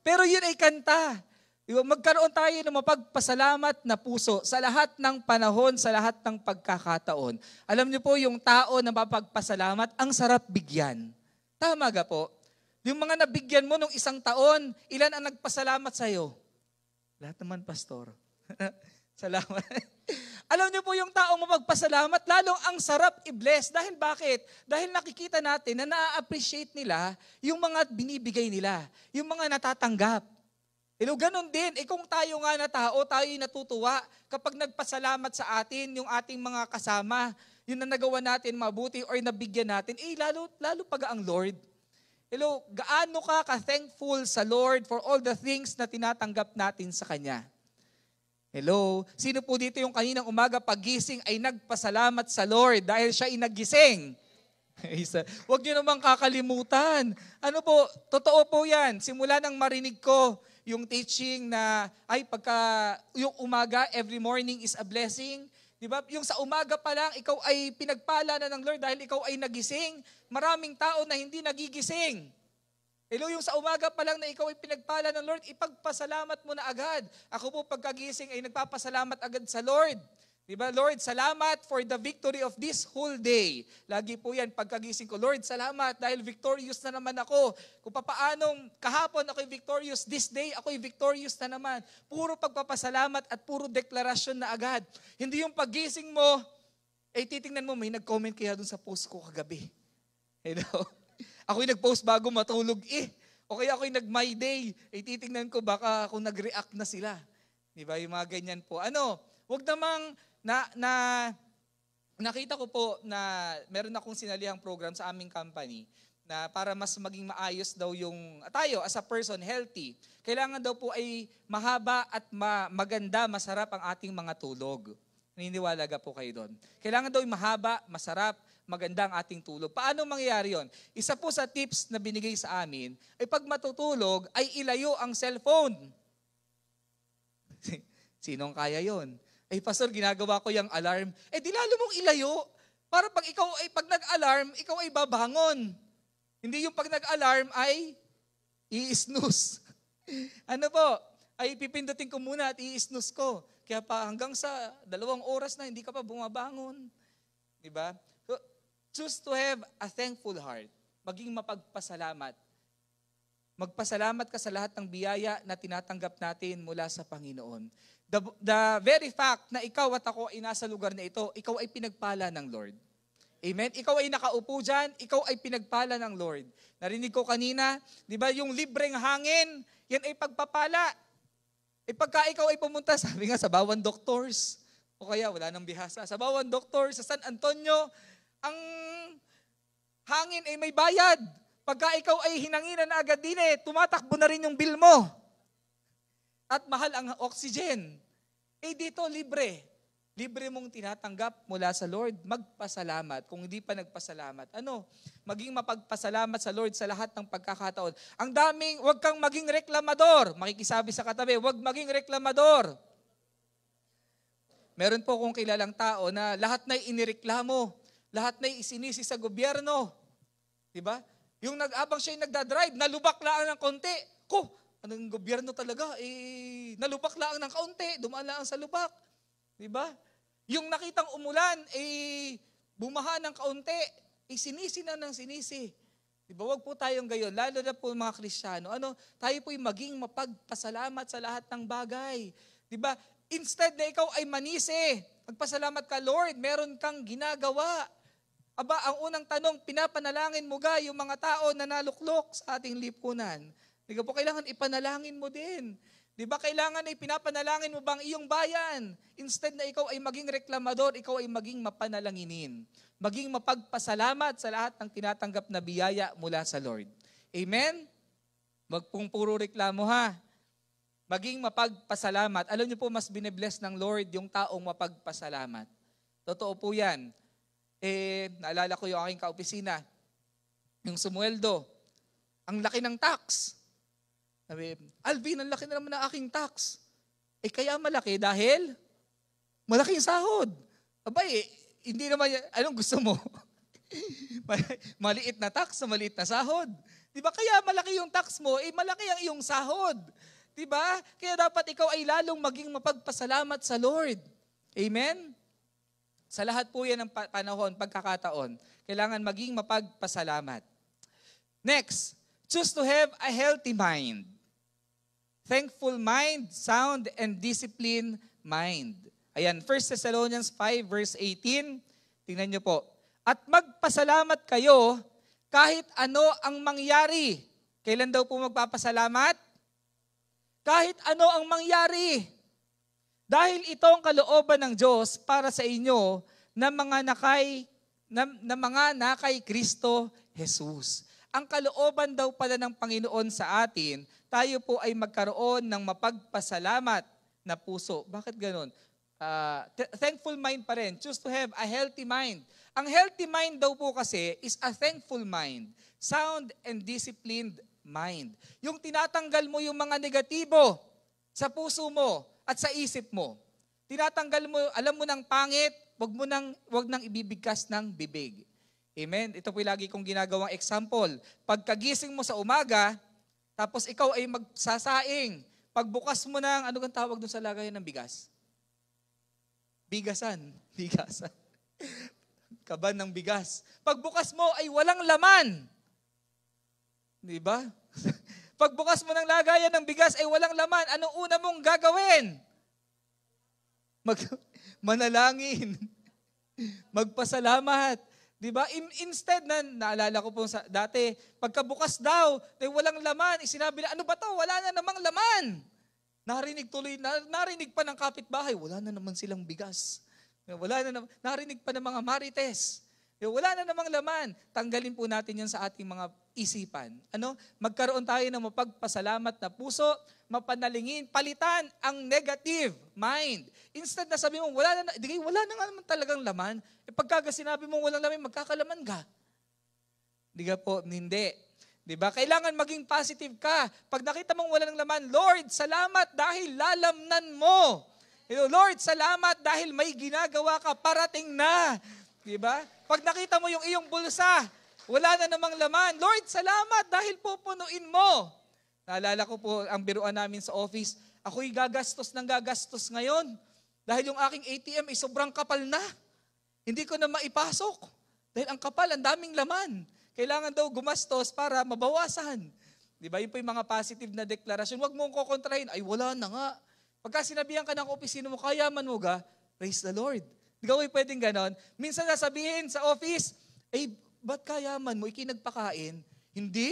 Speaker 1: Pero yun ay kanta. Magkaroon tayo ng mapagpasalamat na puso sa lahat ng panahon, sa lahat ng pagkakataon. Alam niyo po, yung tao na mapagpasalamat, ang sarap bigyan. Tama ga po? Yung mga nabigyan mo nung isang taon, ilan ang nagpasalamat sa'yo? Lahat naman, Pastor. Salamat. Alam niyo po yung taong mapagpasalamat, lalong ang sarap i-bless. Dahil bakit? Dahil nakikita natin na na-appreciate nila yung mga binibigay nila, yung mga natatanggap. Ganun din, kung tayo nga na tao, tayo natutuwa kapag nagpasalamat sa atin, yung ating mga kasama, yun na nagawa natin mabuti or nabigyan natin, lalo pag ang Lord. Gaano ka ka-thankful sa Lord for all the things na tinatanggap natin sa Kanya? Sino po dito yung kaninang umaga pagising ay nagpasalamat sa Lord dahil siya ay naggising? Huwag niyo naman kakalimutan. Totoo po yan. Simula nang marinig ko yung teaching na, ay, pagka yung umaga, every morning is a blessing. Di ba? Yung sa umaga pa lang, ikaw ay pinagpala na ng Lord dahil ikaw ay nagising. Maraming tao na hindi nagigising. Hello, yung sa umaga pa lang na ikaw ay pinagpala ng Lord, ipagpasalamat mo na agad. Ako po pagkagising ay nagpapasalamat agad sa Lord. Diba, Lord, salamat for the victory of this whole day. Lagi po yan, pagkagising ko, Lord, salamat dahil victorious na naman ako. Kung papaanong kahapon ako'y victorious, this day ako'y victorious na naman. Puro pagpapasalamat at puro deklarasyon na agad. Hindi yung paggising mo, titingnan mo, may nag-comment kaya dun sa post ko kagabi. Hello? Ako'y nag-post bago matulog O kaya ako'y nag-my day. Titingnan ko, baka ako nag-react na sila. Diba, yung mga ganyan po. Huwag namang nakita ko po na meron akong sinalihang program sa aming company na para mas maging maayos daw yung tayo as a person, healthy. Kailangan daw po ay mahaba at maganda, masarap ang ating mga tulog. Naniniwala po kayo doon. Kailangan daw mahaba, masarap, maganda ang ating tulog. Paano mangyayari yon? Isa po sa tips na binigay sa amin ay pag matutulog ay ilayo ang cellphone. Sinong kaya yon? Pastor, ginagawa ko yung alarm. Di lalo mong ilayo. Para pag nag-alarm, ikaw ay babangon. Hindi yung pag nag-alarm ay i-snooze. Pipindutin ko muna at i-snooze ko. Kaya pa hanggang sa 2 oras na hindi ka pa bumabangon. Diba? So, choose to have a thankful heart. Maging mapagpasalamat. Magpasalamat ka sa lahat ng biyaya na tinatanggap natin mula sa Panginoon. The very fact na ikaw at ako ay nasa lugar na ito, ikaw ay pinagpala ng Lord. Amen? Ikaw ay nakaupo dyan, ikaw ay pinagpala ng Lord. Narinig ko kanina, di ba yung libreng hangin, yan ay pagpapala. Pagka ikaw ay pumunta, sabi nga sa Bawan Doctors, o kaya wala nang bihasa, sa Bawan Doctors, sa San Antonio, ang hangin ay may bayad. Pagka ikaw ay hinanginan na agad din tumatakbo na rin yung bill mo. At mahal ang oxygen. Dito libre. Libre mong tinatanggap mula sa Lord. Magpasalamat. Kung hindi pa nagpasalamat, maging mapagpasalamat sa Lord sa lahat ng pagkakataon. Huwag kang maging reklamador. Makikisabi sa katabi, huwag maging reklamador. Meron po kong kilalang tao na lahat na inireklamo, lahat na isinisi sa gobyerno. Diba? Habang siya'y nagdadrive, nalubak lang ng konti. Anong gobyerno talaga? Nalubak lang ng kaunti, dumaan lang sa lubak. Diba? Yung nakitang umulan, bumaha ng kaunti, sinisi na ng sinisi. Diba? Huwag po tayong gayon, lalo na po mga Kristiyano. Tayo po'y maging mapagpasalamat sa lahat ng bagay. Diba? Instead na ikaw ay manisi, magpasalamat ka, Lord, meron kang ginagawa. Ang unang tanong, pinapanalangin mo ga yung mga tao na naluklok sa ating lipunan? Di ba po, kailangan ipanalangin mo din. Di ba kailangan ay pinapanalangin mo bang iyong bayan? Instead na ikaw ay maging reklamador, ikaw ay maging mapanalanginin. Maging mapagpasalamat sa lahat ng tinatanggap na biyaya mula sa Lord. Amen? Wag pong puro reklamo ha. Maging mapagpasalamat. Alam niyo po, mas binibless ng Lord yung taong mapagpasalamat. Totoo po yan. Naalala ko yung aking kaopisina, yung sumweldo, ang laki ng tax. Sabi, Alvin, ang laki na naman ng aking tax. Kaya malaki dahil malaking sahod. Hindi naman, anong gusto mo? Maliit na tax sa maliit na sahod. Di ba? Kaya malaki yung tax mo, malaki ang iyong sahod. Di ba? Kaya dapat ikaw ay lalong maging mapagpasalamat sa Lord. Amen? Sa lahat po yan ng panahon, pagkakataon, kailangan maging mapagpasalamat. Next, choose to have a healthy mind. Thankful mind, sound, and disciplined mind. Ayan, 1 Thessalonians 5 verse 18. Tingnan nyo po. At magpasalamat kayo kahit ano ang mangyari. Kailan daw po magpapasalamat? Kahit ano ang mangyari. Dahil ito ang kalooban ng Diyos para sa inyo na mga nakay Kristo Jesus. Ang kalooban daw pala ng Panginoon sa atin, tayo po ay magkaroon ng mapagpasalamat na puso. Bakit ganun? Thankful mind pa rin. Choose to have a healthy mind. Ang healthy mind daw po kasi is a thankful mind, sound and disciplined mind. Yung tinatanggal mo yung mga negatibo sa puso mo at sa isip mo. Tinatanggal mo, alam mo ng pangit, wag nang ibibigkas ng bibig. Amen? Ito po yung lagi kong ginagawang example. Pagkagising mo sa umaga, tapos ikaw ay magsasaing. Pagbukas mo ng, ano kang tawag doon sa lagayan ng bigas? Bigasan. Bigasan. Kaban ng bigas. Pagbukas mo ay walang laman. Di ba? Pagbukas mo ng lagayan ng bigas ay walang laman. Anong una mong gagawin? Manalangin. Magpasalamat. Diba? Instead na, naalala ko po dati, pagkabukas daw, walang laman, sinabi na, ano ba to? Wala na namang laman. Narinig pa ng kapitbahay, wala na naman silang bigas. Narinig pa ng mga marites. Wala na namang laman. Tanggalin po natin yan sa ating mga isipan. Magkaroon tayo ng mapagpasalamat na puso, mapanalingin, palitan ang negative mind. Instead na sabi mo, wala na nga naman talagang laman. Pagka sinabi mo walang laman, magkakalaman ka. Hindi. Diba? Kailangan maging positive ka. Pag nakita mong walang laman, Lord, salamat dahil lalamnan mo. Lord, salamat dahil may ginagawa ka, parating na. Diba? Pag nakita mo yung iyong bulsa, wala na namang laman. Lord, salamat dahil pupunuin mo. Naalala ko po ang biruan namin sa office, ako'y gagastos ngayon dahil yung aking ATM ay sobrang kapal na. Hindi ko na maipasok dahil ang kapal, ang daming laman. Kailangan daw gumastos para mabawasan. Diba? Yun po yung mga positive na deklarasyon. Huwag mong kukontrahin, ay wala na nga. Pagka sinabihan ka ng opisina mo, kayaman mo ga, praise the Lord. Di ka pwedeng ganon. Minsan nasabihin sa office, ba't kayaman mo? Ikinagpakain. Hindi.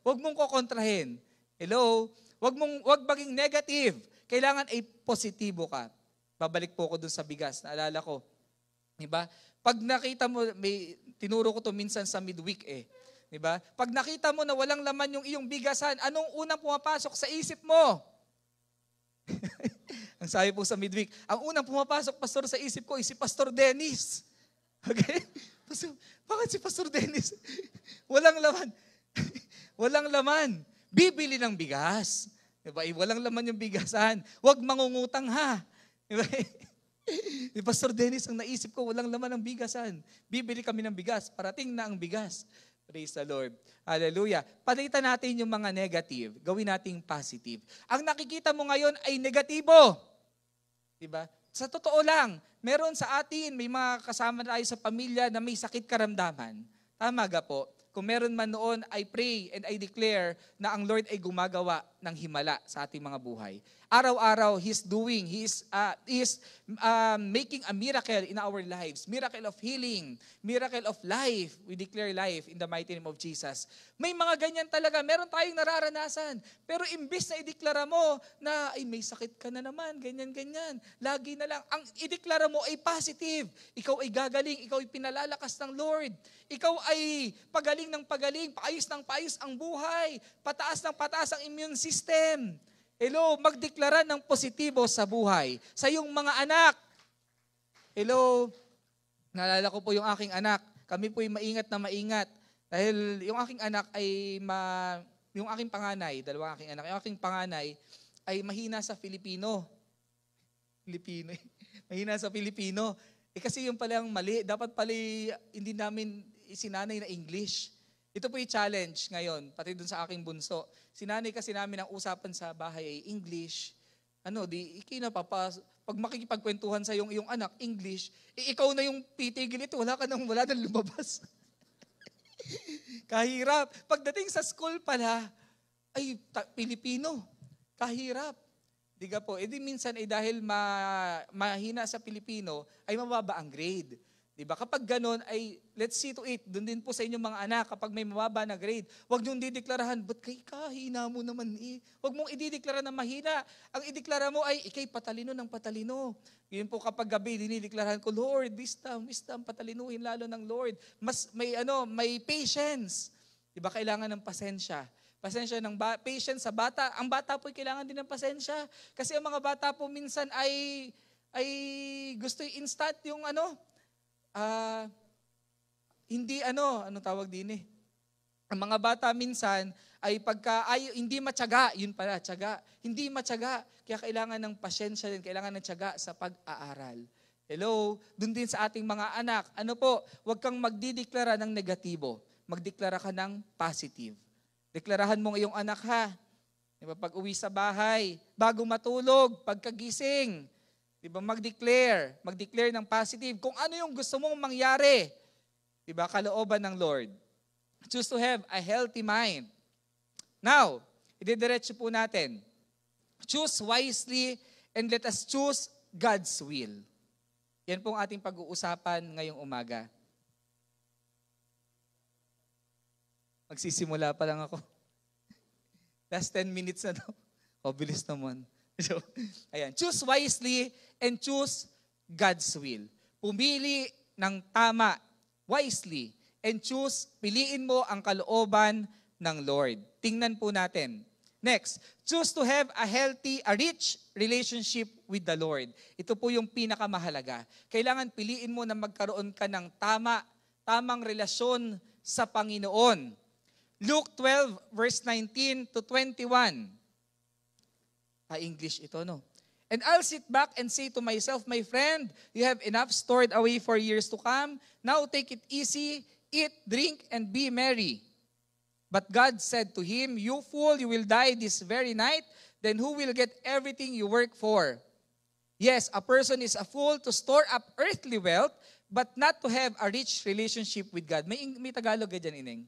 Speaker 1: Huwag mong kukontrahin. Hello? Huwag maging negative. Kailangan ay positibo ka. Babalik po ako dun sa bigas. Naalala ko. Diba? Pag nakita mo, tinuro ko to minsan sa midweek Diba? Pag nakita mo na walang laman yung iyong bigasan, anong unang pumapasok sa isip mo? Ang sabi po sa midweek, ang unang pumapasok, pastor, sa isip ko ay si Pastor Dennis. Okay? Bakit si Pastor Dennis? Walang laman. Walang laman. Bibili ng bigas. Diba? Walang laman yung bigasan. Huwag mangungutang ha. Diba? Ni Pastor Dennis, ang naisip ko, walang laman ang bigasan. Bibili kami ng bigas. Parating na ang bigas. Praise the Lord. Hallelujah. Palitan natin yung mga negative. Gawin nating positive. Ang nakikita mo ngayon ay negatibo. Diba? Sa totoo lang, meron sa atin, may mga kasama tayo sa pamilya na may sakit karamdaman. Tama ga po? Kung meron man noon, I pray and I declare na ang Lord ay gumagawa ng himala sa ating mga buhay. Araw-araw, He is making a miracle in our lives. Miracle of healing, miracle of life. We declare life in the mighty name of Jesus. May mga ganyan talaga. Meron tayong nararanasan. Pero imbis na ideklara mo na, ay may sakit ka na naman, ganyan-ganyan. Lagi na lang. Ang ideklara mo ay positive. Ikaw ay gagaling. Ikaw ay pinalalakas ng Lord. Ikaw ay pagaling ng pagaling. Paayos ng paayos ang buhay. Pataas ng pataas ang immune system. Hello, magdeklara ng positibo sa buhay. Sa iyong mga anak. Hello, naalala ko po yung aking anak. Kami po ay maingat na maingat. Dahil yung aking anak ay, yung aking panganay, dalawang aking anak, yung aking panganay ay mahina sa Filipino. Mahina sa Filipino. Kasi yung pala ang mali, dapat pala hindi namin isinanay na English. Ito po yung challenge ngayon, pati dun sa aking bunso. Sinanay kasi namin ang usapan sa bahay ay English. Pag makikipagkwentuhan sa iyong anak, English, ikaw na yung titigil ito, wala nang lumabas. Kahirap. Pagdating sa school pala, ay Pilipino. Kahirap. Diga po, minsan dahil mahina sa Pilipino, ay mababa ang grade. Diba? Kapag ganun ay, let's see to it, doon din po sa inyong mga anak, kapag may mababa na grade, huwag niyong dideklarahan, ba't kahina mo naman Huwag mong idideklara na mahina. Ang ideklara mo ay, ikay patalino ng patalino. Yun po kapag gabi, dinideklarahan ko, Lord, wisdom, patalinuhin lalo ng Lord. Mas may patience. Diba? Kailangan ng pasensya. Patience sa bata. Ang bata po kailangan din ng pasensya. Kasi ang mga bata po minsan ay gusto instant yung hindi anong tawag din Ang mga bata minsan ay hindi matyaga, yun pala, tiyaga. Hindi matyaga, kaya kailangan ng pasyensya din, kailangan ng tiyaga sa pag-aaral. Hello, dun din sa ating mga anak. Ano po, huwag kang magdideklara ng negatibo. Magdeklara ka ng positive. Deklarahan mo ngayong anak ha. Diba, pag uwi sa bahay, bago matulog, pagkagising, diba, mag-declare ng positive. Kung ano yung gusto mong mangyari, diba, kalooban ng Lord. Choose to have a healthy mind. Now, ididiretso po natin. Choose wisely and let us choose God's will. Yan pong ating pag-uusapan ngayong umaga. Magsisimula pa lang ako. Last 10 minutes na daw. O, bilis naman. So, ayan. Choose wisely and choose God's will. Pumili ng tama, wisely, and piliin mo ang kalooban ng Lord. Tingnan po natin. Next, choose to have a rich relationship with the Lord. Ito po yung pinakamahalaga. Kailangan piliin mo na magkaroon ka ng tamang relasyon sa Panginoon. Luke 12, verse 19 to 21. English ito, no? And I'll sit back and say to myself, my friend, you have enough stored away for years to come. Now take it easy, eat, drink, and be merry. But God said to him, you fool, you will die this very night. Then who will get everything you work for? Yes, a person is a fool to store up earthly wealth, but not to have a rich relationship with God. May Tagalog ka dyan, Ineng?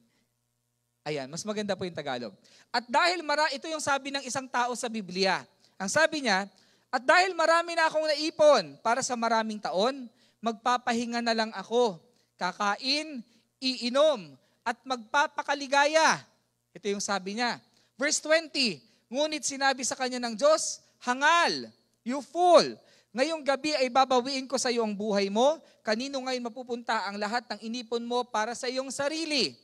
Speaker 1: Ayan, mas maganda po yung Tagalog. At dahil ito yung sabi ng isang tao sa Biblia. Ang sabi niya, at dahil marami na akong naipon para sa maraming taon, magpapahinga na lang ako. Kakain, iinom, at magpapakaligaya. Ito yung sabi niya. Verse 20, ngunit sinabi sa kanya ng Diyos, hangal, you fool, ngayong gabi ay babawiin ko sa iyo ang buhay mo, kanino ngayon mapupunta ang lahat ng inipon mo para sa iyong sarili?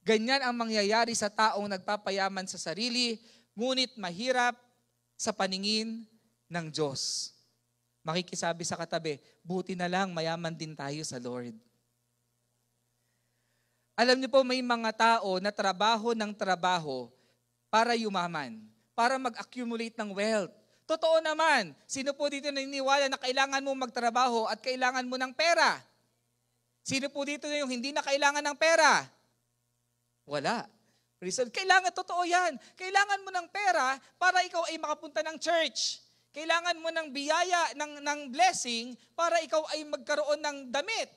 Speaker 1: Ganyan ang mangyayari sa taong nagpapayaman sa sarili, ngunit mahirap sa paningin ng Diyos. Makikisabi sa katabi, buti na lang mayaman din tayo sa Lord. Alam niyo po, may mga tao na trabaho ng trabaho para yumaman, para mag-accumulate ng wealth. Totoo naman, sino po dito naniniwala na kailangan mo magtrabaho at kailangan mo ng pera? Sino po dito na yung hindi na kailangan ng pera? Wala. Kailangan, totoo yan. Kailangan mo ng pera para ikaw ay makapunta ng church. Kailangan mo ng biyaya, ng blessing para ikaw ay magkaroon ng damit.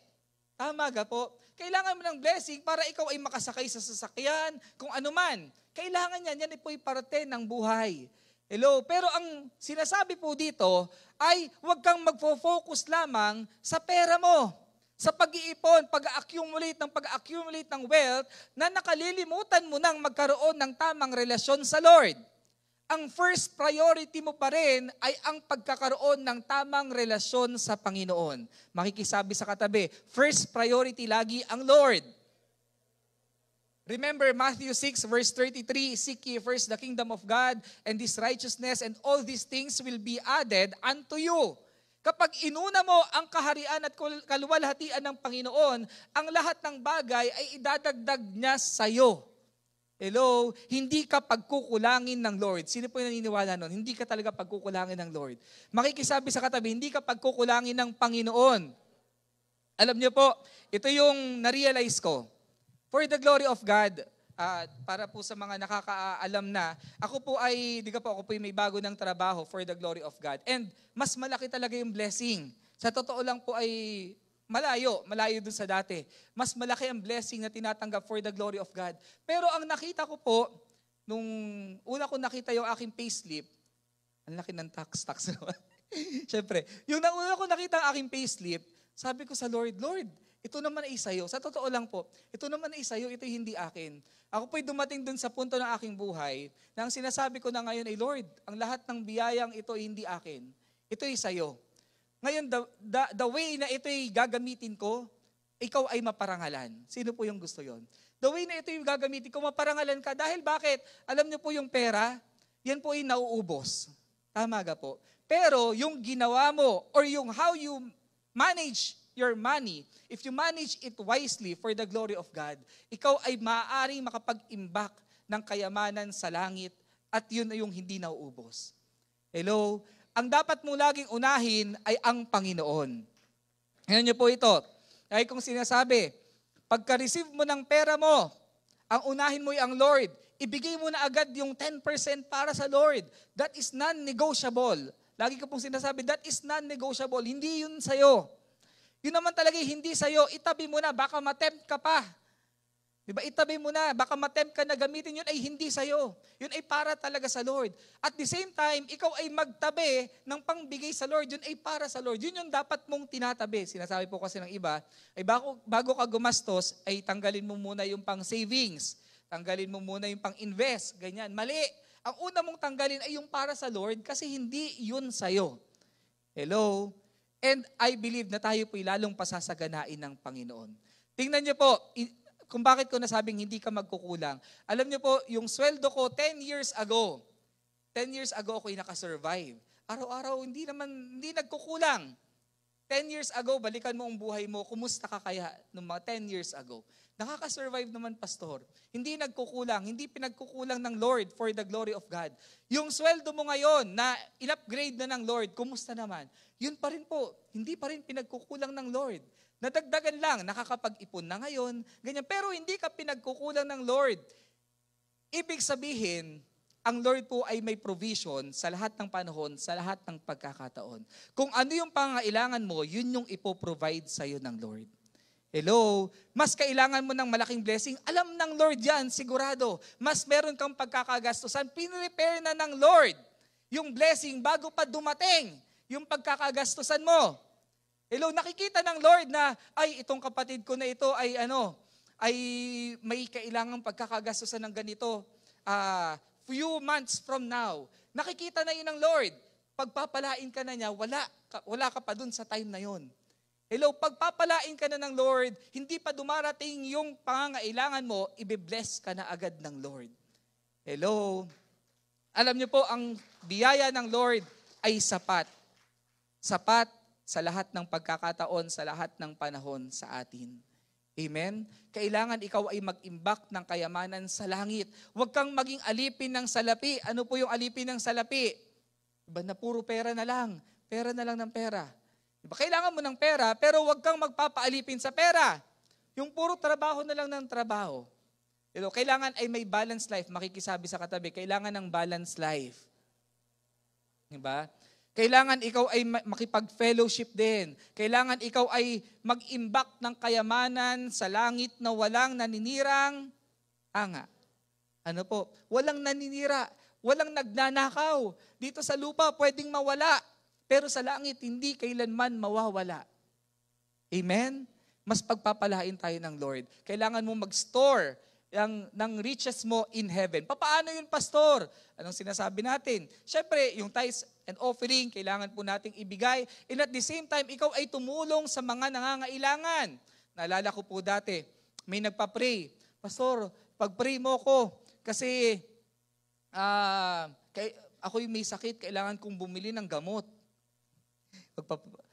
Speaker 1: Tama ga po? Kailangan mo ng blessing para ikaw ay makasakay sa sasakyan, kung ano man. Kailangan yan po'y parte ng buhay. Hello? Pero ang sinasabi po dito ay huwag kang magfo-focus lamang sa pera mo. Sa pag-iipon, pag-accumulate ng wealth na nakalilimutan mo nang magkaroon ng tamang relasyon sa Lord. Ang first priority mo pa rin ay ang pagkakaroon ng tamang relasyon sa Panginoon. Makikisabi sa katabi, first priority lagi ang Lord. Remember Matthew 6 verse 33, seek ye first the kingdom of God and His righteousness, and all these things will be added unto you. Kapag inuna mo ang kaharian at kaluwalhatian ng Panginoon, ang lahat ng bagay ay idadagdag niya sa iyo. Hello? Hindi ka pagkukulangin ng Lord. Sino po yung naniniwala nun? Hindi ka talaga pagkukulangin ng Lord. Makikisabi sa katabi, hindi ka pagkukulangin ng Panginoon. Alam niyo po, ito yung na-realize ko. For the glory of God, para po sa mga nakakaalam na, ako po may bago ng trabaho for the glory of God. And mas malaki talaga yung blessing. Sa totoo lang po ay malayo dun sa dati. Mas malaki ang blessing na tinatanggap for the glory of God. Pero ang nakita ko po, nung una ko nakita yung aking payslip, ang laki ng tax naman. Siyempre, yung una ko nakita ang aking payslip, sabi ko sa Lord, ito naman ay sa'yo. Sa totoo lang po, ito naman ay sa'yo, ito hindi akin. Ako po'y dumating dun sa punto ng aking buhay na ang sinasabi ko na ngayon ay, Lord, ang lahat ng biyayang ito ay hindi akin. Ito ay sa'yo. Ngayon, the way na ito ay gagamitin ko, ikaw ay maparangalan. Sino po yung gusto yon? The way na ito yung gagamitin ko, maparangalan ka. Dahil bakit? Alam niyo po yung pera, yan po ay nauubos. Tama ga po? Pero yung ginawa mo or yung how you manage your money, if you manage it wisely for the glory of God, ikaw ay maaaring makapag-imbak ng kayamanan sa langit at yun ay yung hindi nauubos. Hello? Ang dapat mo laging unahin ay ang Panginoon. Ngayon niyo po ito. Ay kung sinasabi, pagka-receive mo ng pera mo, ang unahin mo ay ang Lord. Ibigay mo na agad yung 10% para sa Lord. That is non-negotiable. Lagi ko pong sinasabi, that is non-negotiable. Hindi yun sa'yo. Yun naman talaga hindi sa'yo. Itabi mo na, baka matempt ka pa. Diba? Itabi mo na, baka matempt ka na gamitin, yun ay hindi sa'yo. Yun ay para talaga sa Lord. At the same time, ikaw ay magtabi ng pangbigay sa Lord, yun ay para sa Lord. Yun yung dapat mong tinatabi. Sinasabi po kasi ng iba, ay bago ka gumastos, ay tanggalin mo muna yung pang savings. Tanggalin mo muna yung pang invest. Ganyan. Mali. Ang una mong tanggalin ay yung para sa Lord kasi hindi yun sa'yo. Hello? And I believe na tayo po'y lalong pasasaganain ng Panginoon. Tingnan niyo po, kung bakit ko nasabing hindi ka magkukulang. Alam niyo po, yung sweldo ko 10 years ago ako'y nakasurvive. Araw-araw, hindi nagkukulang. 10 years ago, balikan mo ang buhay mo, kumusta ka kaya nung mga 10 years ago? Nakaka-survive naman, pastor. Hindi nagkukulang, hindi pinagkukulang ng Lord for the glory of God. Yung sweldo mo ngayon na in-upgrade na ng Lord, kumusta naman? Yun pa rin po, hindi pa rin pinagkukulang ng Lord. Nadagdagan lang, nakakapag-ipon na ngayon, ganyan. Pero hindi ka pinagkukulang ng Lord. Ibig sabihin, ang Lord po ay may provision sa lahat ng panahon, sa lahat ng pagkakataon. Kung ano yung pangangailangan mo, yun yung ipoprovide sa'yo ng Lord. Hello? Mas kailangan mo ng malaking blessing, alam ng Lord yan, sigurado. Mas meron kang pagkakagastusan, pinrepare na ng Lord yung blessing bago pa dumating yung pagkakagastusan mo. Hello, nakikita ng Lord na, ay, itong kapatid ko na ito ay may kailangang pagkakagastusan ng ganito. Few months from now. Nakikita na yun ng Lord. Pagpapalain ka na niya, wala ka pa dun sa time na yun. Hello, pagpapalain ka na ng Lord, hindi pa dumarating yung pangangailangan mo, ibe-bless ka na agad ng Lord. Hello. Alam niyo po, ang biyaya ng Lord ay sapat. Sapat sa lahat ng pagkakataon, sa lahat ng panahon sa atin. Amen? Kailangan ikaw ay mag-imbak ng kayamanan sa langit. Huwag kang maging alipin ng salapi. Ano po yung alipin ng salapi? Diba na puro pera na lang. Pera na lang ng pera. Diba? Kailangan mo ng pera, pero huwag kang magpapaalipin sa pera. Yung puro trabaho na lang ng trabaho. Kailangan ay may balanced life. Makikisabi sa katabi, kailangan ng balanced life. Diba? Kailangan ikaw ay makipag-fellowship din. Kailangan ikaw ay mag-imbak ng kayamanan sa langit na walang naninirang anga. Ano po? Walang naninira. Walang nagnanakaw. Dito sa lupa pwedeng mawala. Pero sa langit hindi kailanman mawawala. Amen? Mas pagpapalain tayo ng Lord. Kailangan mo mag-store ng riches mo in heaven. Paano yun, pastor? Anong sinasabi natin? Siyempre, yung tithes and offering, kailangan po nating ibigay. And at the same time, ikaw ay tumulong sa mga nangangailangan. Naalala ko po dati, may nagpa-pray. Pastor, pag-pray mo ko kasi ako'y may sakit, kailangan kong bumili ng gamot.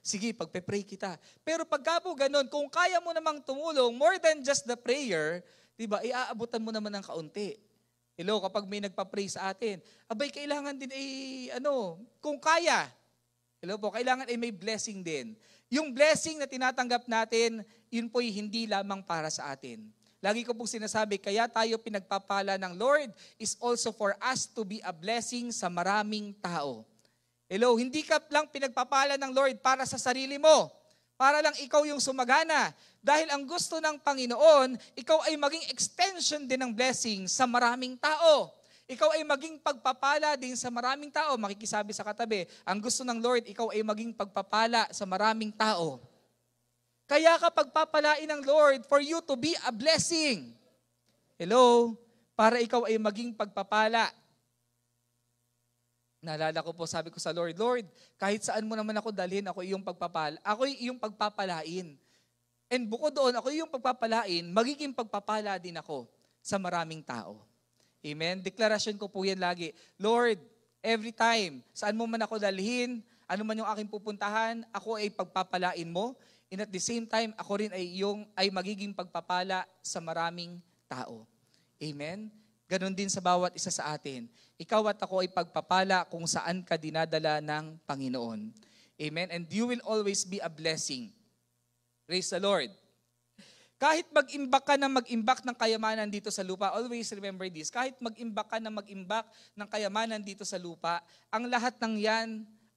Speaker 1: Sige, pagpe-pray kita. Pero pagka po ganun, kung kaya mo namang tumulong, more than just the prayer, diba, iaabutan mo naman ng kaunti. Hello, kapag may nagpa-pray sa atin, abay, kailangan din kung kaya. Hello po, kailangan ay may blessing din. Yung blessing na tinatanggap natin, yun po'y hindi lamang para sa atin. Lagi ko pong sinasabi, kaya tayo pinagpapala ng Lord is also for us to be a blessing sa maraming tao. Hello, hindi ka lang pinagpapala ng Lord para sa sarili mo. Para lang ikaw yung sumagana. Dahil ang gusto ng Panginoon, ikaw ay maging extension din ng blessing sa maraming tao. Ikaw ay maging pagpapala din sa maraming tao. Makikisabi sa katabi, ang gusto ng Lord, ikaw ay maging pagpapala sa maraming tao. Kaya ka pagpapalain ng Lord for you to be a blessing. Hello? Para ikaw ay maging pagpapala. Naalala ko po, sabi ko sa Lord, Lord, kahit saan mo naman ako dalhin, ako iyong pagpapalain. And bukod doon, ako iyong pagpapalain, magiging pagpapala din ako sa maraming tao. Amen? Deklarasyon ko po yan lagi. Lord, every time, saan mo man ako dalhin, ano man yung aking pupuntahan, ako ay pagpapalain mo. And at the same time, ako rin ay magiging pagpapala sa maraming tao. Amen? Ganon din sa bawat isa sa atin. Ikaw at ako ay pagpapala kung saan ka dinadala ng Panginoon. Amen? And you will always be a blessing. Praise the Lord. Kahit mag-imbak ka na mag-imbak ng kayamanan dito sa lupa, always remember this, kahit mag-imbak ka na mag-imbak ng kayamanan dito sa lupa, ang lahat ng yan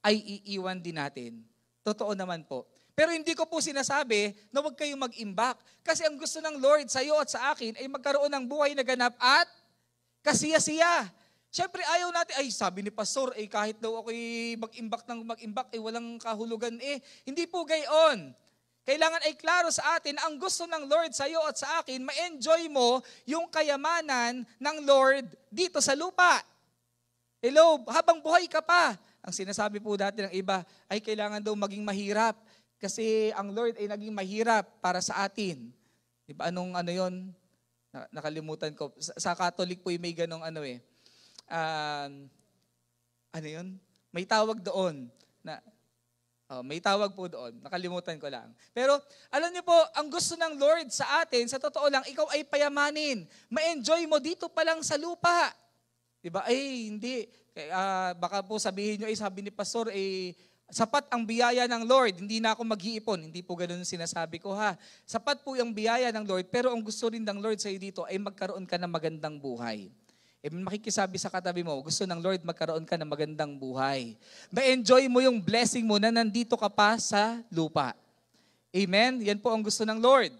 Speaker 1: ay iiwan din natin. Totoo naman po. Pero hindi ko po sinasabi na huwag kayong mag-imbak. Kasi ang gusto ng Lord sa iyo at sa akin ay magkaroon ng buhay na ganap at kasiya-siya. Siyempre ayaw natin, ay sabi ni Pastor, kahit daw ako'y mag-imbak ng mag-imbak, walang kahulugan. Hindi po gayon. Kailangan ay klaro sa atin, ang gusto ng Lord sa iyo at sa akin, ma-enjoy mo yung kayamanan ng Lord dito sa lupa. Hello, habang buhay ka pa. Ang sinasabi po dati ng iba, ay kailangan daw maging mahirap kasi ang Lord ay naging mahirap para sa atin. Diba anong yon? Nakalimutan ko. Sa Catholic po may ganong may tawag doon na may tawag po doon. Nakalimutan ko lang. Pero alam niyo po, ang gusto ng Lord sa atin, sa totoo lang, ikaw ay payamanin. Ma-enjoy mo dito pa lang sa lupa. Diba? Hindi. Baka po sabihin nyo, sabi ni Pastor, sapat ang biyaya ng Lord. Hindi na ako mag-iipon. Hindi po ganun sinasabi ko ha. Sapat po ang biyaya ng Lord, pero ang gusto rin ng Lord sa iyo dito ay magkaroon ka ng magandang buhay. Makikisabi sa katabi mo, gusto ng Lord magkaroon ka ng magandang buhay. Ma-enjoy mo yung blessing mo na nandito ka pa sa lupa. Amen? Yan po ang gusto ng Lord.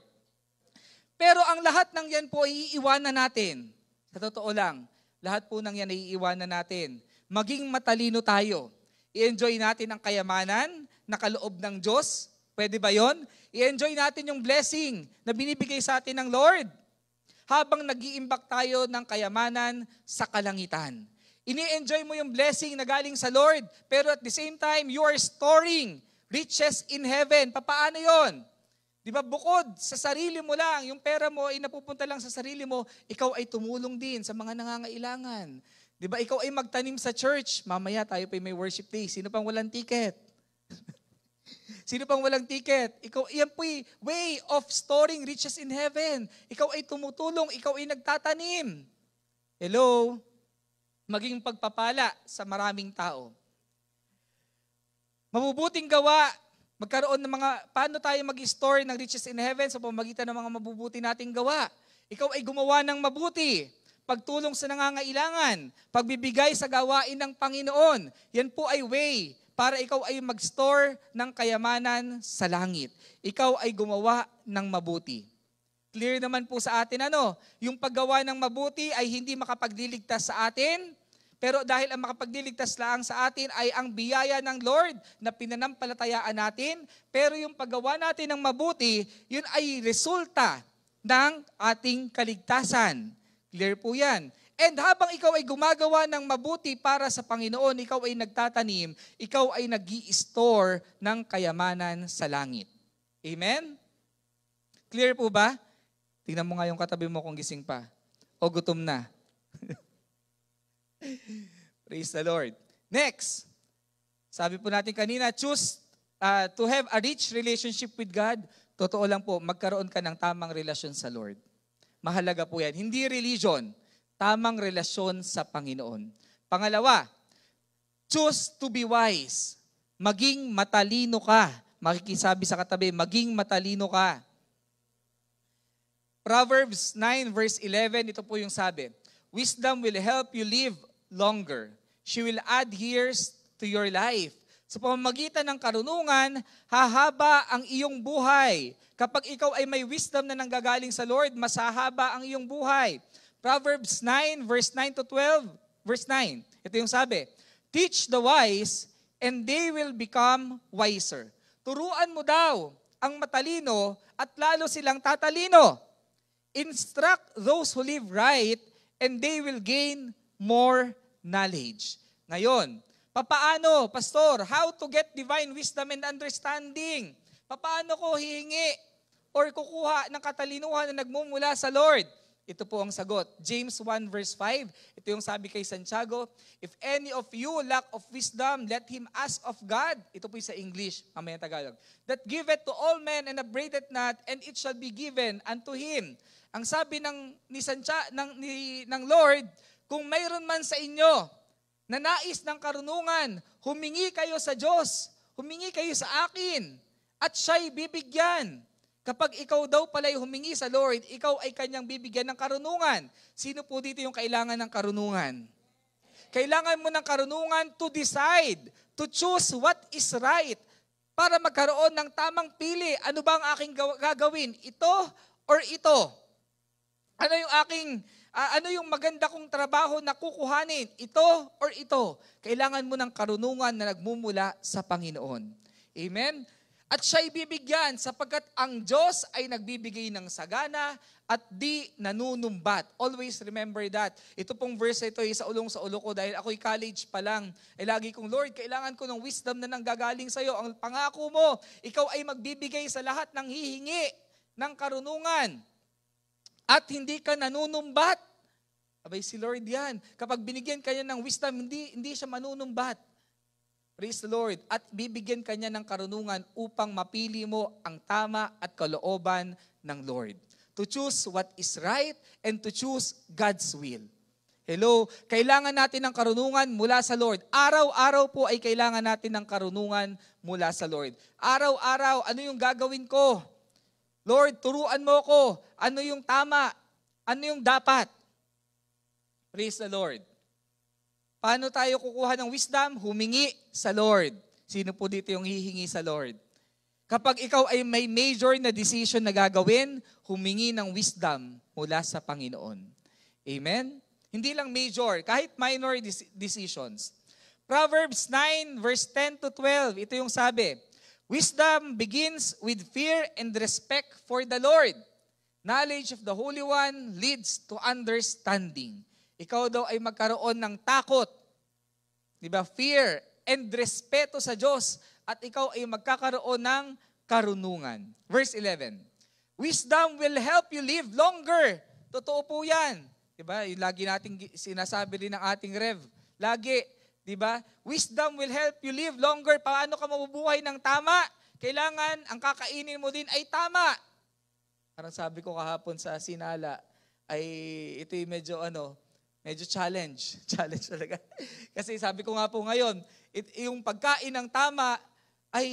Speaker 1: Pero ang lahat ng yan po ay iiwanan natin. Sa totoo lang, lahat po ng yan ay iiwanan natin. Maging matalino tayo. I-enjoy natin ang kayamanan na kaloob ng Diyos. Pwede ba yon? I-enjoy natin yung blessing na binibigay sa atin ng Lord. Habang nag-iimbak tayo ng kayamanan sa kalangitan. Ini-enjoy mo yung blessing na galing sa Lord, pero at the same time, you are storing riches in heaven. Papaano yon? Di ba bukod sa sarili mo lang, yung pera mo ay napupunta lang sa sarili mo, ikaw ay tumulong din sa mga nangangailangan. Di ba ikaw ay magtanim sa church, mamaya tayo pa may worship day, sino pang walang ticket? Sino pang walang ticket? Yan po'y way of storing riches in heaven. Ikaw ay tumutulong, ikaw ay nagtatanim. Hello? Maging pagpapala sa maraming tao. Mabubuting gawa, magkaroon ng paano tayo mag-store ng riches in heaven sa pamamagitan ng mga mabubuti nating gawa. Ikaw ay gumawa ng mabuti, pagtulong sa nangangailangan, pagbibigay sa gawain ng Panginoon. Yan po ay way para ikaw ay mag-store ng kayamanan sa langit. Ikaw ay gumawa ng mabuti. Clear naman po sa atin yung paggawa ng mabuti ay hindi makapagliligtas sa atin, pero dahil ang makapagliligtas lang sa atin ay ang biyaya ng Lord na pinanampalatayaan natin, pero yung paggawa natin ng mabuti, yun ay resulta ng ating kaligtasan. Clear po yan. And habang ikaw ay gumagawa ng mabuti para sa Panginoon, ikaw ay nagtatanim, ikaw ay nag-i-store ng kayamanan sa langit. Amen? Clear po ba? Tingnan mo nga yung katabi mo kung gising pa. O gutom na. Praise the Lord. Next, sabi po natin kanina, choose to have a rich relationship with God. Totoo lang po, magkaroon ka ng tamang relasyon sa Lord. Mahalaga po yan. Hindi religion. Tamang relasyon sa Panginoon. Pangalawa, choose to be wise. Maging matalino ka. Makikisabi sa katabi, maging matalino ka. Proverbs 9 verse 11, ito po yung sabi, wisdom will help you live longer. She will add years to your life. Sa pamamagitan ng karunungan, hahaba ang iyong buhay. Kapag ikaw ay may wisdom na nanggagaling sa Lord, mas hahaba ang iyong buhay. Proverbs 9, verse 9 to 12, verse 9. Ito yung sabi, teach the wise, and they will become wiser. Turuan mo daw ang matalino, at lalo silang tatalino. Instruct those who live right, and they will gain more knowledge. Ngayon, papaano, Pastor, how to get divine wisdom and understanding? Papaano ko hihingi or kukuha ng katalinuhan na nagmumula sa Lord? Ito po ang sagot. James 1 verse 5, ito yung sabi kay Santiago, if any of you lack of wisdom, let him ask of God. Ito po yung sa English, mamaya Tagalog. That giveth to all men and upbraideth not, and it shall be given unto him. Ang sabi ng Lord, kung mayroon man sa inyo na nais ng karunungan, humingi kayo sa Diyos, humingi kayo sa akin, at siya'y bibigyan. Kapag ikaw daw pala'y humingi sa Lord, ikaw ay kanyang bibigyan ng karunungan. Sino po dito yung kailangan ng karunungan? Kailangan mo ng karunungan to decide, to choose what is right, para magkaroon ng tamang pili. Ano ba ang aking gagawin? Ito or ito? Ano yung maganda kong trabaho na kukuhanin? Ito or ito? Kailangan mo ng karunungan na nagmumula sa Panginoon. Amen? At siya'y bibigyan sapagkat ang Diyos ay nagbibigay ng sagana at di nanunumbat. Always remember that. Ito pong verse ito ay sa ulo ko dahil ako'y college pa lang. Ay lagi kong, Lord, kailangan ko ng wisdom na nanggagaling sa iyo. Ang pangako mo, ikaw ay magbibigay sa lahat ng hihingi ng karunungan. At hindi ka nanunumbat. Abay si Lord yan. Kapag binigyan ka niya ng wisdom, hindi siya manunumbat. Praise the Lord. At bibigyan ka niya ng karunungan upang mapili mo ang tama at kalooban ng Lord. To choose what is right and to choose God's will. Hello, kailangan natin ng karunungan mula sa Lord. Araw-araw po ay kailangan natin ng karunungan mula sa Lord. Araw-araw, ano yung gagawin ko? Lord, turuan mo ko. Ano yung tama? Ano yung dapat? Praise the Lord. Paano tayo kukuha ng wisdom? Humingi sa Lord. Sino po dito yung hihingi sa Lord? Kapag ikaw ay may major na decision na gagawin, humingi ng wisdom mula sa Panginoon. Amen? Hindi lang major, kahit minor decisions. Proverbs 9 verse 10 to 12, ito yung sabi, wisdom begins with fear and respect for the Lord. Knowledge of the Holy One leads to understanding. Ikaw daw ay magkaroon ng takot, di ba? Fear and respeto sa Diyos at ikaw ay magkakaroon ng karunungan. Verse 11, wisdom will help you live longer. Totoo po yan. Di ba? Yung lagi nating sinasabi rin ng ating Rev. Lagi, di ba? Wisdom will help you live longer. Paano ka mabubuhay ng tama? Kailangan ang kakainin mo din ay tama. Parang sabi ko kahapon sa Sinala, ay ito yung medyo challenge. Challenge talaga. Kasi sabi ko nga po ngayon, yung pagkain ng tama ay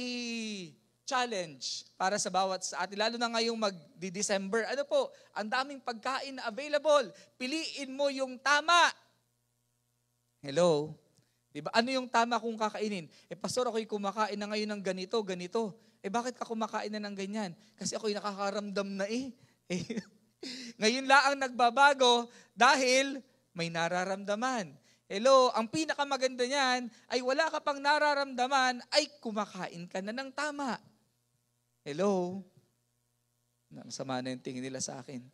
Speaker 1: challenge para sa bawat sa atin. Lalo na ngayong mag-December. Ano po? Ang daming pagkain na available. Piliin mo yung tama. Hello? Diba? Ano yung tama kung kakainin? Pastor, ako'y kumakain na ngayon ng ganito. Bakit ka kumakain na ng ganyan? Kasi ako'y nakakaramdam na Ngayon lang ang nagbabago dahil may nararamdaman. Hello, ang pinakamaganda niyan ay wala ka pang nararamdaman ay kumakain ka na ng tama. Hello? Masama na yung tingin nila sa akin.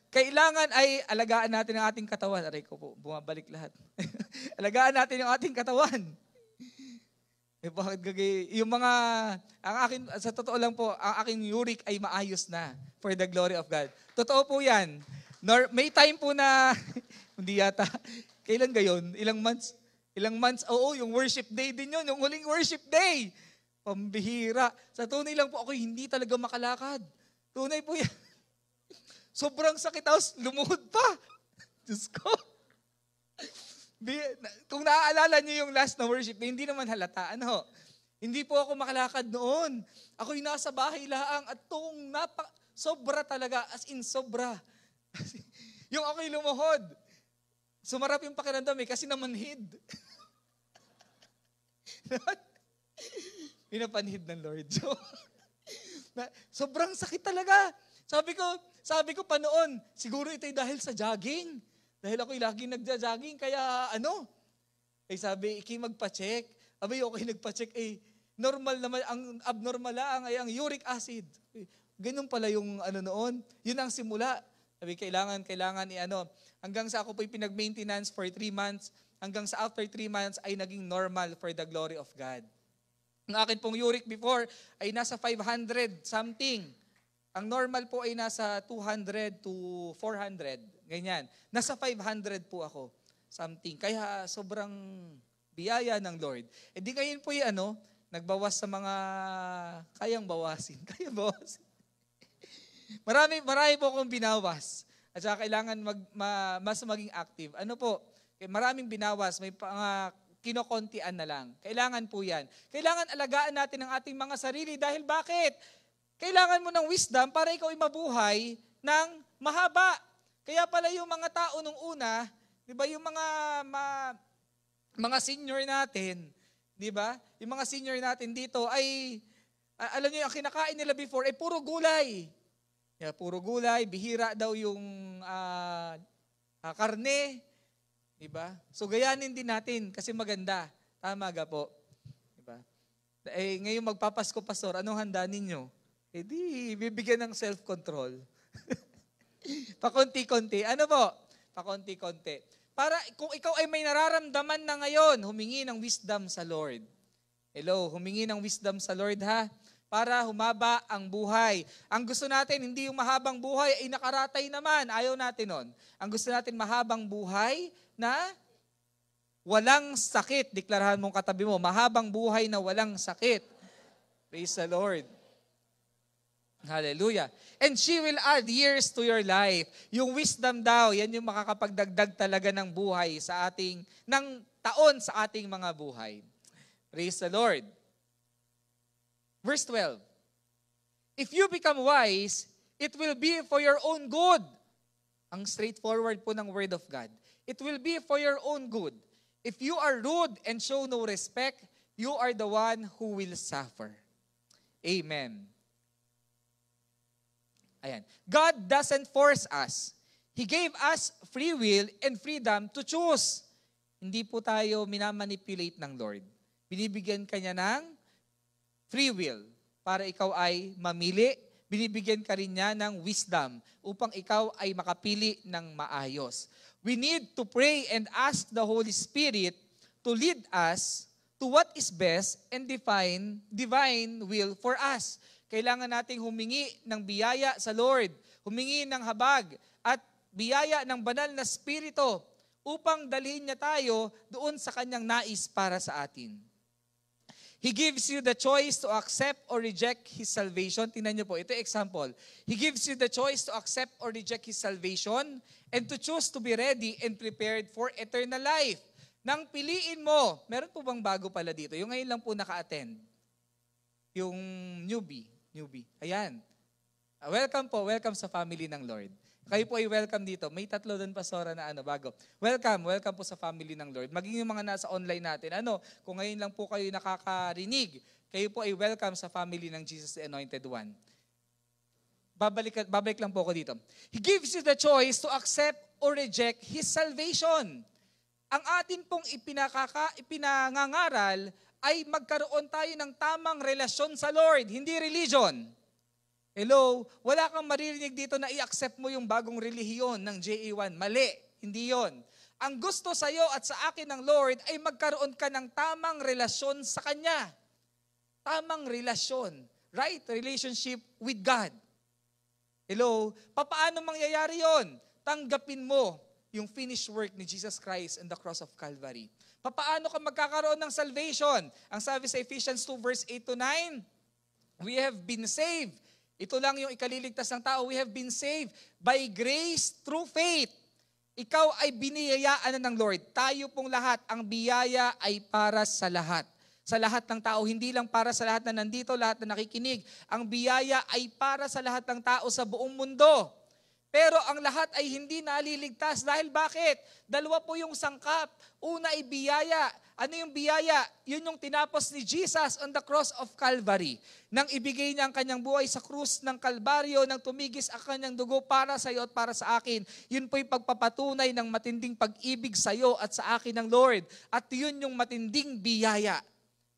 Speaker 1: Kailangan ay alagaan natin ang ating katawan. Aray ko po, bumabalik lahat. Alagaan natin yung ating katawan. Bakit sa totoo lang po, ang aking uric ay maayos na for the glory of God. Totoo po yan. May time po na, hindi yata, kailan gayon? Ilang months? Oo, yung worship day din yun, yung huling worship day. Pambihira. Sa tunay lang po ako hindi talaga makalakad. Tunay po yan. Sobrang sakit, tapos lumuhod pa. Diyos ko. Kung naaalala niyo yung last na worship day, hindi naman halata. Hindi po ako makalakad noon. Ako'y nasa bahay laang at sobra talaga, as in sobra. Yung ako'y lumuhod. Sumarap yung pakiramdam kasi namanhid. Pinapanhid ng Lord. Sobrang sakit talaga. Sabi ko pa noon, siguro ito'y dahil sa jogging. Dahil ako'y laging nagja-jogging, kaya sabi, iki magpa-check. Ako'y nagpa-check, normal naman, ang abnormal lang ay ang uric acid. Ganun pala yung noon. Yun ang simula. Sabi, kailangan hanggang sa ako po'y pinag-maintenance for 3 months, hanggang sa after 3 months ay naging normal for the glory of God. Ang akin pong uric before ay nasa 500 something. Ang normal po ay nasa 200 to 400, ganyan. Nasa 500 po ako, something. Kaya sobrang biyaya ng Lord. E di ngayon po nagbawas sa mga kayang bawasin. Kayang bawasin. Marami po akong binawas. At saka kailangan mas maging active. Maraming binawas, may kinokontian na lang. Kailangan po yan. Kailangan alagaan natin ang ating mga sarili dahil bakit? Kailangan mo ng wisdom para ikaw ay mabuhay ng mahaba. Kaya pala yung mga tao nung una, di ba, yung mga senior natin, di ba? Yung mga senior natin dito ay, alam niyo, ang kinakain nila before ay puro gulay. Yeah, puro gulay, bihira daw yung karne, di ba? So gayanin din natin kasi maganda. Tama ga po. Di ba? Ngayon magpapasko, pastor, anong handa ninyo? Di bibigyan ng self-control. Pakonti-konti. Ano po? Pakonti-konti. Para kung ikaw ay may nararamdaman na ngayon, humingi ng wisdom sa Lord. Hello, humingi ng wisdom sa Lord ha. Para humaba ang buhay. Ang gusto natin, hindi yung mahabang buhay, ay nakaratay naman. Ayaw natin nun. Ang gusto natin, mahabang buhay na walang sakit. Deklarahan mong katabi mo, mahabang buhay na walang sakit. Praise the Lord. Hallelujah. And she will add years to your life. Yung wisdom daw, yan yung makakapagdagdag talaga ng buhay ng taon sa ating mga buhay. Praise the Lord. Verse 12. If you become wise, it will be for your own good. Ang straightforward po ng Word of God. It will be for your own good. If you are rude and show no respect, you are the one who will suffer. Amen. Ayan. God doesn't force us. He gave us free will and freedom to choose. Hindi po tayo minamanipulate ng Lord. Binibigyan ka niya ng free will para ikaw ay mamili. Binibigyan ka rin niya ng wisdom upang ikaw ay makapili ng maayos. We need to pray and ask the Holy Spirit to lead us to what is best and define divine will for us. Kailangan nating humingi ng biyaya sa Lord, humingi ng habag at biyaya ng banal na Espiritu upang dalhin niya tayo doon sa kanyang nais para sa atin. He gives you the choice to accept or reject His salvation. Tingnan niyo po, ito example. He gives you the choice to accept or reject His salvation and to choose to be ready and prepared for eternal life. Nang piliin mo, meron po bang bago pala dito? Yung ngayon lang po naka-attend. Yung newbie. Ayan. Welcome sa family ng Lord. Kayo po ay welcome dito. May 3 doon pastora na bago. Welcome po sa family ng Lord. Maging yung mga nasa online natin. Kung ngayon lang po kayo nakakarinig, kayo po ay welcome sa family ng Jesus the Anointed One. Babalik lang po ako dito. He gives you the choice to accept or reject His salvation. Ang atin pong ipinangangaral ay magkaroon tayo ng tamang relasyon sa Lord, hindi religion. Hello, wala kang maririnig dito na i-accept mo yung bagong relihiyon ng JA1. Mali, hindi yon. Ang gusto sa iyo at sa akin ng Lord ay magkaroon ka ng tamang relasyon sa Kanya. Tamang relasyon, right? Relationship with God. Hello, paano mangyayari yon? Tanggapin mo yung finished work ni Jesus Christ on the cross of Calvary. Paano ka magkakaroon ng salvation? Ang sabi sa Ephesians 2 verse 8 to 9, we have been saved. Ito lang yung ikaliligtas ng tao. We have been saved by grace through faith. Ikaw ay biniyayaan na ng Lord. Tayo pong lahat, ang biyaya ay para sa lahat. Sa lahat ng tao, hindi lang para sa lahat na nandito, lahat na nakikinig. Ang biyaya ay para sa lahat ng tao sa buong mundo. Pero ang lahat ay hindi naliligtas. Dahil bakit? 2 po yung sangkap. Una ay biyaya. Ano yung biyaya? Yun yung tinapos ni Jesus on the cross of Calvary. Nang ibigay niya ang kanyang buhay sa krus ng Kalbaryo, nang tumigis ang kanyang dugo para sa iyo at para sa akin. Yun po'y pagpapatunay ng matinding pag-ibig sa iyo at sa akin ng Lord. At yun yung matinding biyaya.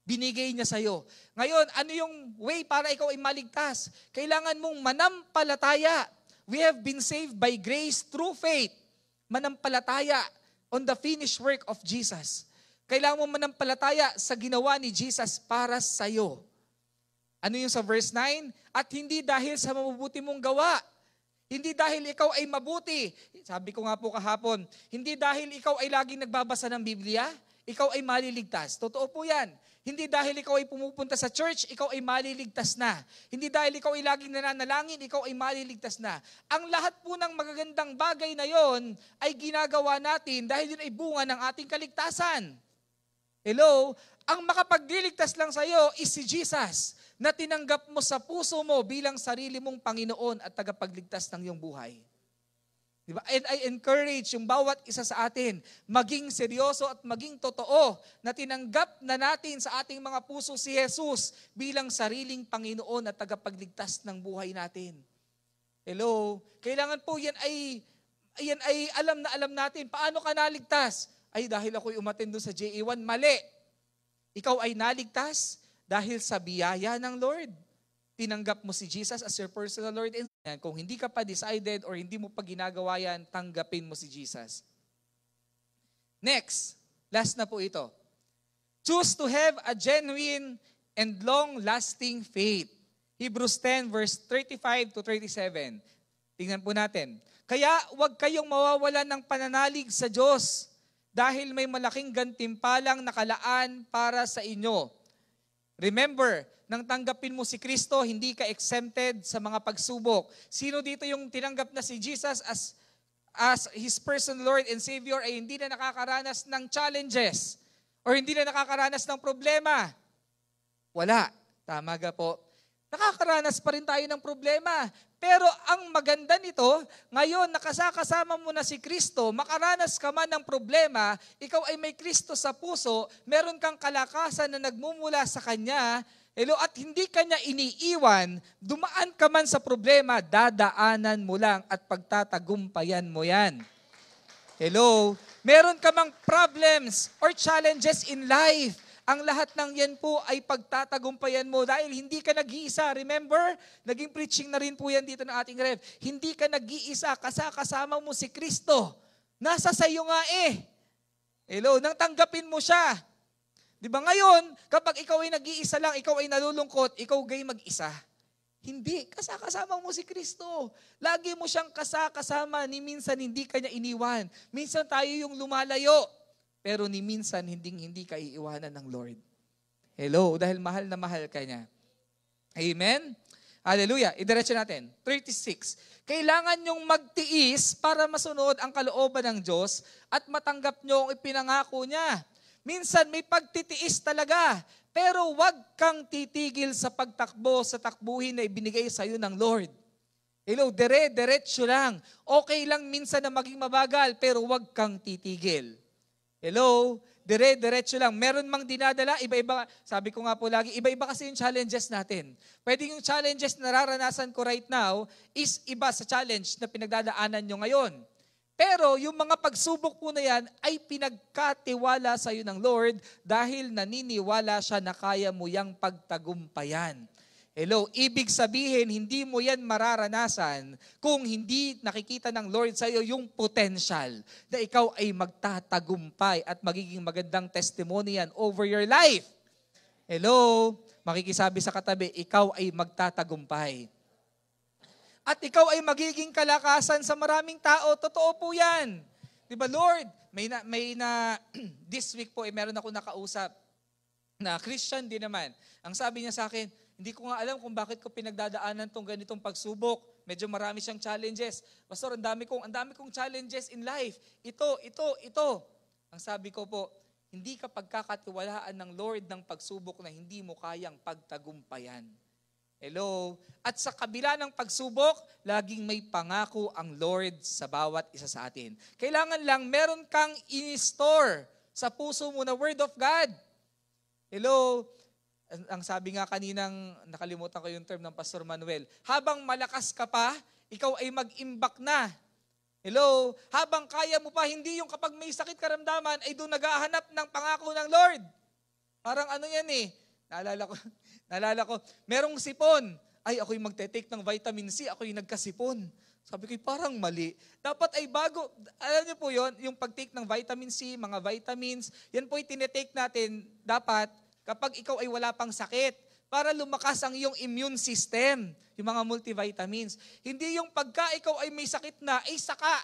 Speaker 1: Binigay niya sa iyo. Ngayon, ano yung way para ikaw ay maligtas? Kailangan mong manampalataya. We have been saved by grace through faith. Manampalataya on the finished work of Jesus. Kailangan mo manampalataya sa ginawa ni Jesus para sa iyo. Ano yung sa verse 9? At hindi dahil sa mabubuti mong gawa. Hindi dahil ikaw ay mabuti. Sabi ko nga po kahapon, hindi dahil ikaw ay laging nagbabasa ng Biblia, ikaw ay maliligtas. Totoo po yan. Hindi dahil ikaw ay pumupunta sa church, ikaw ay maliligtas na. Hindi dahil ikaw ay laging nananalangin, ikaw ay maliligtas na. Ang lahat po ng magagandang bagay na yon ay ginagawa natin dahil yun ay bunga ng ating kaligtasan. Hello? Ang makapagliligtas lang sa iyo is si Jesus na tinanggap mo sa puso mo bilang sarili mong Panginoon at tagapagligtas ng iyong buhay. Diba? And I encourage yung bawat isa sa atin maging seryoso at maging totoo na tinanggap na natin sa ating mga puso si Jesus bilang sariling Panginoon at tagapagligtas ng buhay natin. Hello? Kailangan po yan ay alam na alam natin. Paano ka naligtas? Ay dahil ako'y umattend doon sa JA1, mali. Ikaw ay naligtas dahil sa biyaya ng Lord. Tinanggap mo si Jesus as your personal Lord and Savior. Kung hindi ka pa decided or hindi mo pa ginagawa yan, tanggapin mo si Jesus. Next, last na po ito. Choose to have a genuine and long-lasting faith. Hebrews 10 verse 35 to 37. Tingnan po natin. Kaya huwag kayong mawawalan ng pananalig sa Diyos dahil may malaking gantimpalang nakalaan para sa inyo. Remember, nang tanggapin mo si Kristo, hindi ka exempted sa mga pagsubok. Sino dito yung tinanggap na si Jesus as His personal Lord and Savior ay hindi na nakakaranas ng challenges or hindi na nakakaranas ng problema? Wala. Tama ga po. Nakakaranas pa rin tayo ng problema. Pero ang maganda nito, ngayon nakasakasama mo na si Kristo, makaranas ka man ng problema, ikaw ay may Kristo sa puso, meron kang kalakasan na nagmumula sa Kanya, hello, at hindi ka niya iniiwan, dumaan ka man sa problema, dadaanan mo lang at pagtatagumpayan mo yan. Hello, meron ka mang problems or challenges in life, ang lahat ng yan po ay pagtatagumpayan mo dahil hindi ka nag-iisa. Remember, naging preaching na rin po yan dito ng ating Rev. Hindi ka nag-iisa, kasama mo si Kristo. Nasa sayo nga eh. Hello, nang tanggapin mo siya. Di ba ngayon, kapag ikaw ay nag-iisa lang, ikaw ay nalulungkot, ikaw gay mag-isa. Hindi, kasama mo si Kristo. Lagi mo siyang kasama, ni minsan hindi ka niya iniwan. Minsan tayo yung lumalayo. Pero ni minsan, hindi ka iiwanan ng Lord. Hello, dahil mahal na mahal ka niya. Amen? Hallelujah. Idiretso natin. 36. Kailangan nyong magtiis para masunod ang kalooban ng Diyos at matanggap nyo ang ipinangako niya. Minsan may pagtitiis talaga, pero wag kang titigil sa pagtakbo, sa takbuhin na ibinigay sa iyo ng Lord. Hello, diretso lang. Okay lang minsan na maging mabagal, pero wag kang titigil. Hello, diretso lang. Meron mang dinadala, iba-iba. Sabi ko nga po lagi, iba-iba kasi yung challenges natin. Pwede yung challenges na nararanasan ko right now is iba sa challenge na pinagdadaanan nyo ngayon. Pero yung mga pagsubok po na yan ay pinagkatiwala sa iyo ng Lord dahil naniniwala siya na kaya mo yang pagtagumpayan. Hello, ibig sabihin, hindi mo yan mararanasan kung hindi nakikita ng Lord sa iyo yung potential na ikaw ay magtatagumpay at magiging magandang testimony yan over your life. Hello, makikisabi sa katabi, ikaw ay magtatagumpay. At ikaw ay magiging kalakasan sa maraming tao. Totoo po yan. Diba, Lord? This week po, meron ako nakausap na Christian din naman. Ang sabi niya sa akin, hindi ko nga alam kung bakit ko pinagdadaanan tong ganitong pagsubok. Medyo marami siyang challenges. Pastor, ang dami kong challenges in life. Ito. Ang sabi ko po, hindi ka pagkakatiwalaan ng Lord ng pagsubok na hindi mo kayang pagtagumpayan. Hello? At sa kabila ng pagsubok, laging may pangako ang Lord sa bawat isa sa atin. Kailangan lang meron kang in-store sa puso mo na Word of God. Hello? Ang sabi nga kaninang, nakalimutan ko yung term ng Pastor Manuel, habang malakas ka pa, ikaw ay mag-imbak na. Hello? Habang kaya mo pa, hindi yung kapag may sakit karamdaman, ay doon naghahanap ng pangako ng Lord. Parang ano yan eh. Naalala ko, merong sipon. Ay, ako'y magte-take ng vitamin C, ako'y nagkasipon. Sabi ko, parang mali. Dapat ay bago, alam niyo po yon, yung pag-take ng vitamin C, mga vitamins, yan po ay tinetake natin, dapat, kapag ikaw ay wala pang sakit. para lumakas ang iyong immune system, yung mga multivitamins. Hindi yung pagka ikaw ay may sakit na, ay saka.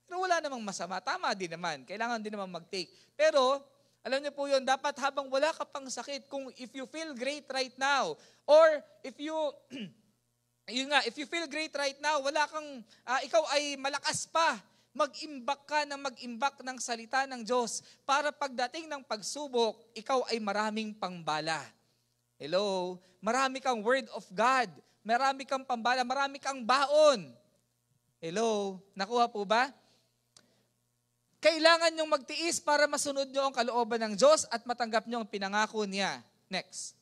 Speaker 1: Pero wala namang masama. Tama din naman. Kailangan din naman mag-take. Pero, alam niyo po yun, dapat habang wala ka pang sakit, kung if you feel great right now, or if you, if you feel great right now, wala kang, ikaw ay malakas pa, mag-imbak ka na mag-imbak ng salita ng Diyos para pagdating ng pagsubok, ikaw ay maraming pangbala. Hello? Marami kang word of God. Marami kang pambala. Marami kang baon. Hello? Nakuha po ba? Kailangan nyong magtiis para masunod nyo ang kalooban ng Diyos at matanggap nyo ang pinangako niya. Next.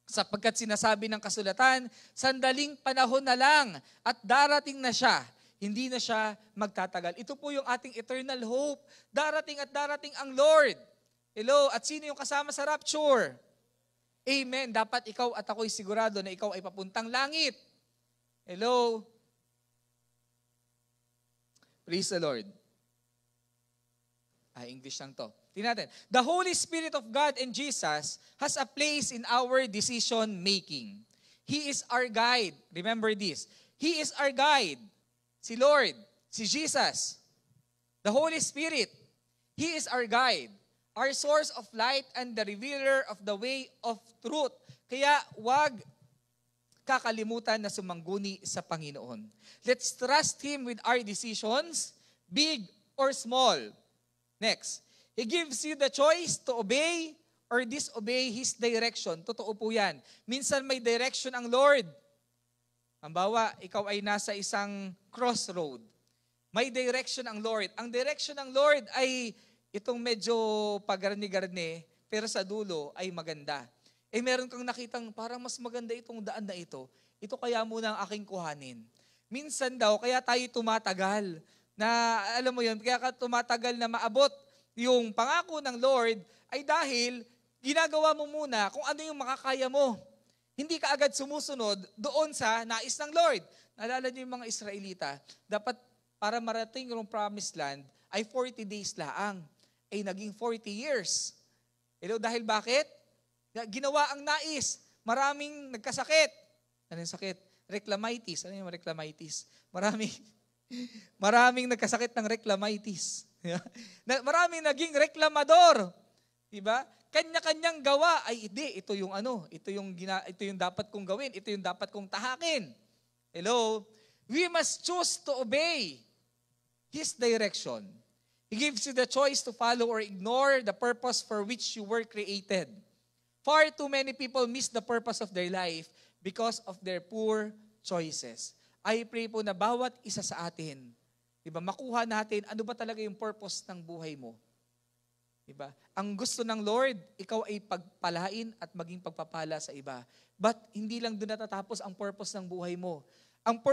Speaker 1: Sapagkat sinasabi ng kasulatan, sandaling panahon na lang at darating na siya. Hindi na siya magtatagal. Ito po yung ating eternal hope. Darating at darating ang Lord. Hello? At sino yung kasama sa rapture? Amen. Dapat ikaw at ako'y sigurado na ikaw ay papuntang langit. Hello? Praise the Lord. English lang to. Tingnan natin. The Holy Spirit of God and Jesus has a place in our decision making. He is our guide. Remember this. He is our guide. Si Lord, si Jesus, the Holy Spirit. He is our guide, our source of light and the revealer of the way of truth. Kaya wag kakalimutan na sumangguni sa Panginoon. Let's trust Him with our decisions, big or small. Next, He gives you the choice to obey or disobey His direction. Totoo po yan. Minsan may direction ang Lord. Halimbawa, ikaw ay nasa isang crossroad. May direction ang Lord. Ang direction ng Lord ay itong medyo pagarni-garni, pero sa dulo ay maganda. Meron kang nakitang parang mas maganda itong daan na ito. Ito kaya muna ang aking kuhanin. Minsan daw, kaya tayo tumatagal. Na alam mo yun, kaya ka tumatagal na maabot yung pangako ng Lord ay dahil ginagawa mo muna kung ano yung makakaya mo. Hindi ka agad sumusunod doon sa nais ng Lord. Naalala niyo yung mga Israelita, dapat para marating yung promised land ay 40 days laang. Naging 40 years. Dahil bakit? Ginawa ang nais. Maraming nagkasakit. Ano yung sakit? Reclamitis. Ano yung reclamitis? Maraming nagkasakit ng reclamitis. Maraming naging reklamador. Diba? Kanya-kanyang gawa ay ito yung dapat kong gawin, ito yung dapat kong tahakin. Hello? We must choose to obey His direction. He gives you the choice to follow or ignore the purpose for which you were created. Far too many people miss the purpose of their life because of their poor choices. I pray po na bawat isa sa atin, diba, makuha natin ano ba talaga yung purpose ng buhay mo. Diba? Ang gusto ng Lord, ikaw ay pagpalain at maging pagpapala sa iba. But hindi lang doon natatapos ang purpose ng buhay mo.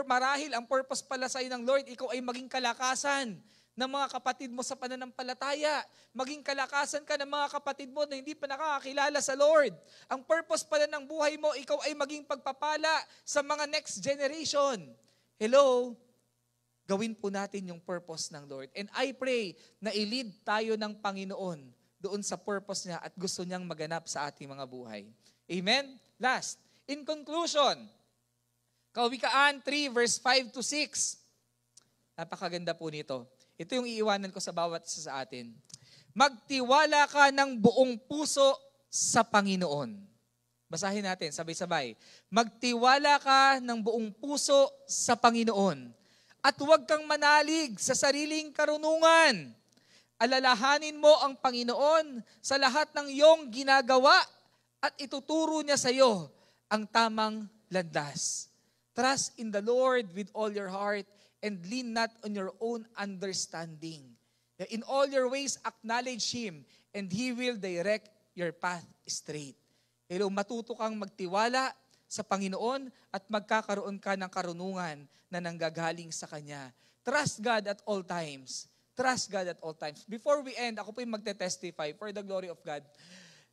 Speaker 1: Marahil ang purpose pala sa iyo ng Lord, ikaw ay maging kalakasan ng mga kapatid mo sa pananampalataya. Maging kalakasan ka ng mga kapatid mo na hindi pa nakakakilala sa Lord. Ang purpose pala ng buhay mo, ikaw ay maging pagpapala sa mga next generation. Hello? Gawin po natin yung purpose ng Lord. And I pray na i-lead tayo ng Panginoon doon sa purpose niya at gusto niyang maganap sa ating mga buhay. Amen? Last, in conclusion, Kawikaan 3 verse 5 to 6. Napakaganda po nito. Ito yung iiwanan ko sa bawat isa sa atin. Magtiwala ka ng buong puso sa Panginoon. Basahin natin, sabay-sabay. Magtiwala ka ng buong puso sa Panginoon. At huwag kang manalig sa sariling karunungan. Alalahanin mo ang Panginoon sa lahat ng iyong ginagawa at ituturo niya sa iyo ang tamang landas. Trust in the Lord with all your heart and lean not on your own understanding. In all your ways, acknowledge Him and He will direct your path straight. Matuto kang magtiwala sa Panginoon at magkakaroon ka ng karunungan na nanggagaling sa Kanya. Trust God at all times. Trust God at all times. Before we end, ako po yung magte-testify for the glory of God.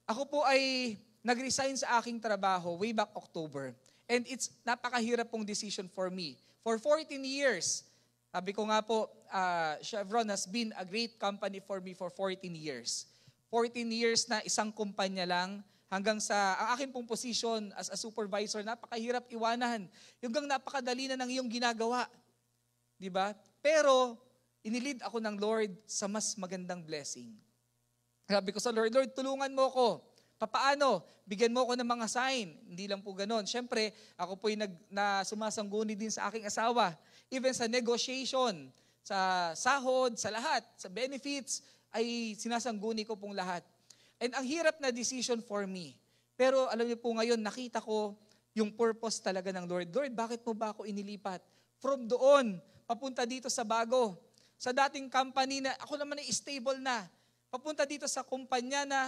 Speaker 1: Ako po ay nag-resign sa aking trabaho way back October. And it's napakahirap pong decision for me. For 14 years, sabi ko nga po, Chevron has been a great company for me for 14 years. 14 years na isang kumpanya lang hanggang sa ang akin pong position as a supervisor, napakahirap iwanan. Yung gang napakadali na ng iyong ginagawa. Di ba? Pero, inilid ako ng Lord sa mas magandang blessing. Sabi ko sa Lord, Lord, tulungan mo ko. Papaano? Bigyan mo ko ng mga sign. Hindi lang po ganon. Siyempre, ako po'y sumasangguni din sa aking asawa. Even sa negotiation, sa sahod, sa lahat, sa benefits, ay sinasangguni ko pong lahat. And ang hirap na decision for me. Pero alam niyo po ngayon, nakita ko yung purpose talaga ng Lord. Lord, bakit mo ba ako inilipat? From doon, papunta dito sa bago. Sa dating company na ako naman ay stable na. Papunta dito sa kumpanya na,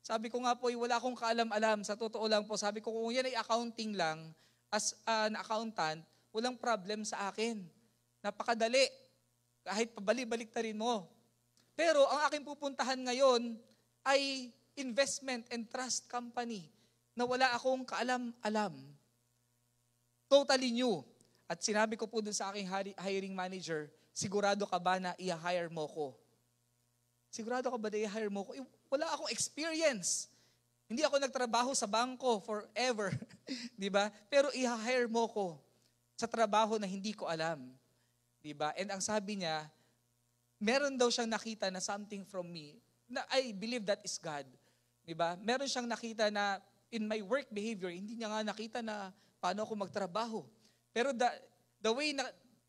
Speaker 1: sabi ko nga po, wala akong kaalam-alam. Sa totoo lang po, sabi ko kung yan ay accounting lang, as an accountant, walang problem sa akin. Napakadali. Kahit pabalik-balik ta rin mo. Pero ang aking pupuntahan ngayon ay investment and trust company na wala akong kaalam-alam. Totally new. At sinabi ko po dun sa aking hiring manager, sigurado ka ba na i-hire mo ko? Sigurado ka ba na i-hire mo ko? Wala akong experience. Hindi ako nagtrabaho sa bangko forever. Di ba? Pero i-hire mo ko sa trabaho na hindi ko alam. Di ba? And ang sabi niya, meron daw siyang nakita na something from me. Na I believe that is God. Di ba? Meron siyang nakita na in my work behavior, hindi niya nga nakita na paano ako magtrabaho. Pero the way na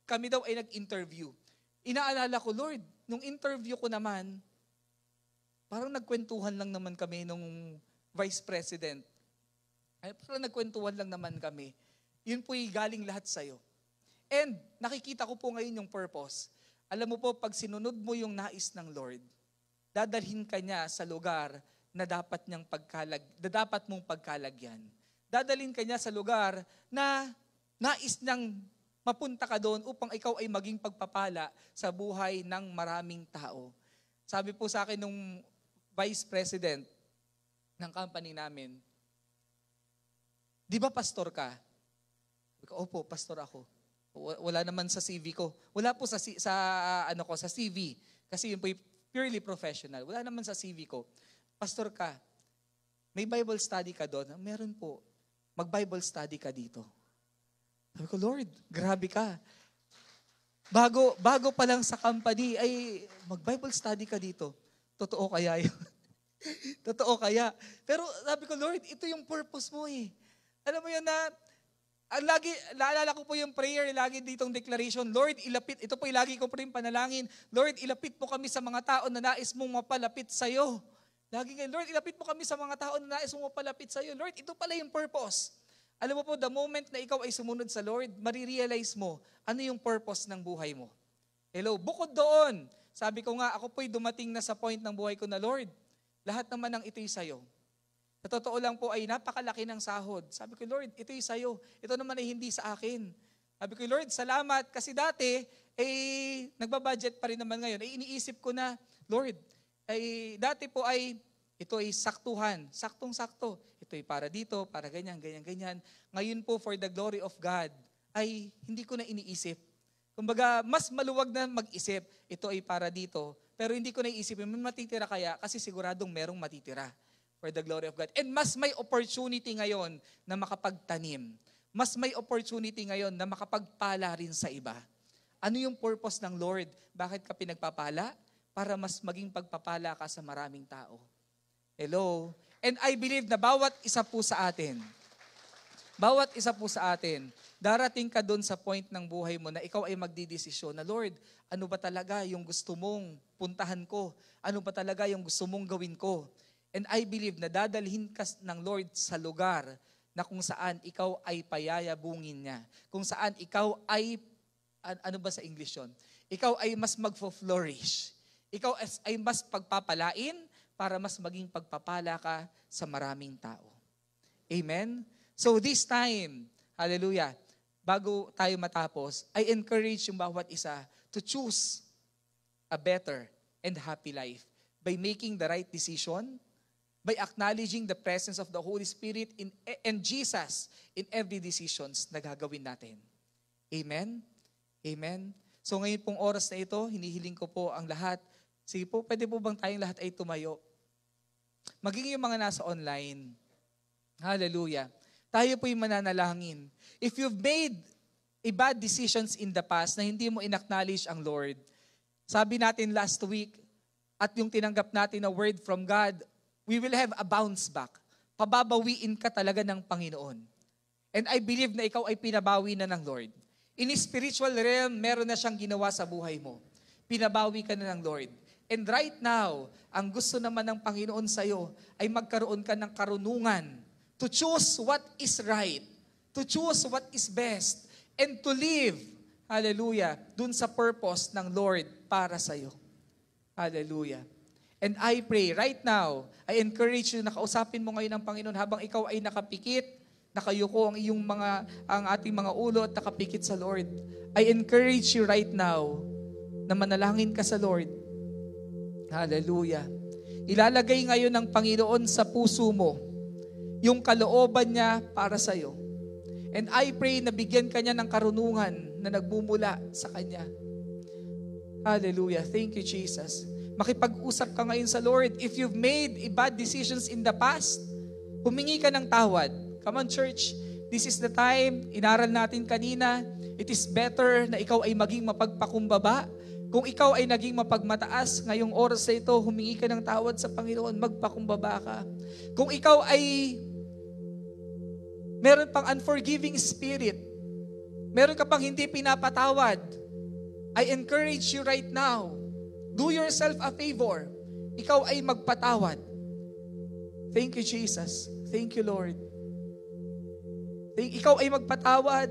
Speaker 1: kami daw ay nag-interview, inaalala ko, Lord, nung interview ko naman, parang nagkwentuhan lang naman kami nung vice president. Ay, parang nagkwentuhan lang naman kami. Yun po'y galing lahat sa'yo. And nakikita ko po ngayon yung purpose. Alam mo po, pag sinunod mo yung nais ng Lord, dadalhin ka niya sa lugar na dapat mong pagkalagyan. Dadalhin ka niya sa lugar na nais niyang mapunta ka doon upang ikaw ay maging pagpapala sa buhay ng maraming tao. Sabi po sa akin nung vice president ng company namin, di ba pastor ka? Opo, pastor ako. Wala naman sa CV ko. Wala po sa CV. Kasi yun po purely professional. Wala naman sa CV ko. Pastor ka, may Bible study ka doon? Meron po. Mag-Bible study ka dito. Sabi ko, Lord, grabe ka. Bago pa lang sa company, ay mag-Bible study ka dito. Totoo kaya yun? Totoo kaya? Pero sabi ko, Lord, ito yung purpose mo eh. Alam mo yun na, naalala ko po yung prayer, lagi ditong declaration, Lord, ito po yung lagi ko po rin panalangin, Lord, ilapit mo kami sa mga tao na nais mong mapalapit sa'yo. Lagi ngayon, Lord, ilapit mo kami sa mga tao na nais mong mapalapit sa'yo. Lord, ito pala yung purpose. Alam mo po, the moment na ikaw ay sumunod sa Lord, marirealize mo ano yung purpose ng buhay mo. Hello, bukod doon, sabi ko nga, ako po'y dumating na sa point ng buhay ko na, Lord, lahat naman ng ito'y sa'yo. Sa totoo lang po ay napakalaki ng sahod. Sabi ko, Lord, ito'y sa'yo. Ito naman ay hindi sa akin. Sabi ko, Lord, salamat. Kasi dati, nagbabudget pa rin naman ngayon. Iniisip ko na, Lord, dati po ito ay saktuhan. Saktong-sakto. Ito ay para dito, para ganyan, ganyan, ganyan. Ngayon po, for the glory of God, ay hindi ko na iniisip. Kumbaga, mas maluwag na mag-isip. Ito ay para dito. Pero hindi ko na iisip, may matitira kaya? Kasi siguradong merong matitira. For the glory of God. And mas may opportunity ngayon na makapagtanim. Mas may opportunity ngayon na makapagpala rin sa iba. Ano yung purpose ng Lord? Bakit ka pinagpapala? Para mas maging pagpapala ka sa maraming tao. Hello? And I believe na bawat isa po sa atin, darating ka doon sa point ng buhay mo na ikaw ay magdidesisyon na, Lord, ano ba talaga yung gusto mong puntahan ko? Ano ba talaga yung gusto mong gawin ko? And I believe na dadalhin ka ng Lord sa lugar na kung saan ikaw ay payayabungin niya. Kung saan ikaw ay, ano ba sa English yun? Ikaw ay mas magfo-flourish. Ikaw ay mas pagpapalain para mas maging pagpapala ka sa maraming tao. Amen? So this time, hallelujah, bago tayo matapos, I encourage yung bawat isa to choose a better and happy life by making the right decision, by acknowledging the presence of the Holy Spirit and Jesus in every decisions na gagawin natin. Amen? Amen? So ngayon pong oras na ito, hinihiling ko po ang lahat. Sige po, pwede po bang tayong lahat ay tumayo? Maging yung mga nasa online, Hallelujah. Tayo po'y mananalangin. If you've made a bad decisions in the past na hindi mo in-acknowledge ang Lord, sabi natin last week, at yung tinanggap natin na word from God, we will have a bounce back. Pababawiin ka talaga ng Panginoon. And I believe na ikaw ay pinabawi na ng Lord. In spiritual realm, meron na siyang ginawa sa buhay mo. Pinabawi ka na ng Lord. And right now, ang gusto naman ng Panginoon sa'yo ay magkaroon ka ng karunungan to choose what is right, to choose what is best, and to live, hallelujah, dun sa purpose ng Lord para sa'yo. Hallelujah. And I pray right now, I encourage you na kausapin mo ngayon ang Panginoon habang ikaw ay nakapikit, nakayuko ang ating mga ulo at nakapikit sa Lord. I encourage you right now na manalangin ka sa Lord. Hallelujah. Ilalagay ngayon ng Panginoon sa puso mo yung kalooban niya para sa iyo. And I pray na bigyan ka niya ng karunungan na nagmumula sa Kanya. Hallelujah. Thank you, Jesus. Makipag-usap ka ngayon sa Lord. If you've made bad decisions in the past, humingi ka ng tawad. Come on, church. This is the time. Inaral natin kanina. It is better na ikaw ay maging mapagpakumbaba. Kung ikaw ay naging mapagmataas, ngayong oras na ito, humingi ka ng tawad sa Panginoon, magpakumbaba ka. Kung ikaw ay meron pang unforgiving spirit, meron ka pang hindi pinapatawad, I encourage you right now, do yourself a favor. Ikaw ay magpatawad. Thank you, Jesus. Thank you, Lord. Ikaw ay magpatawad.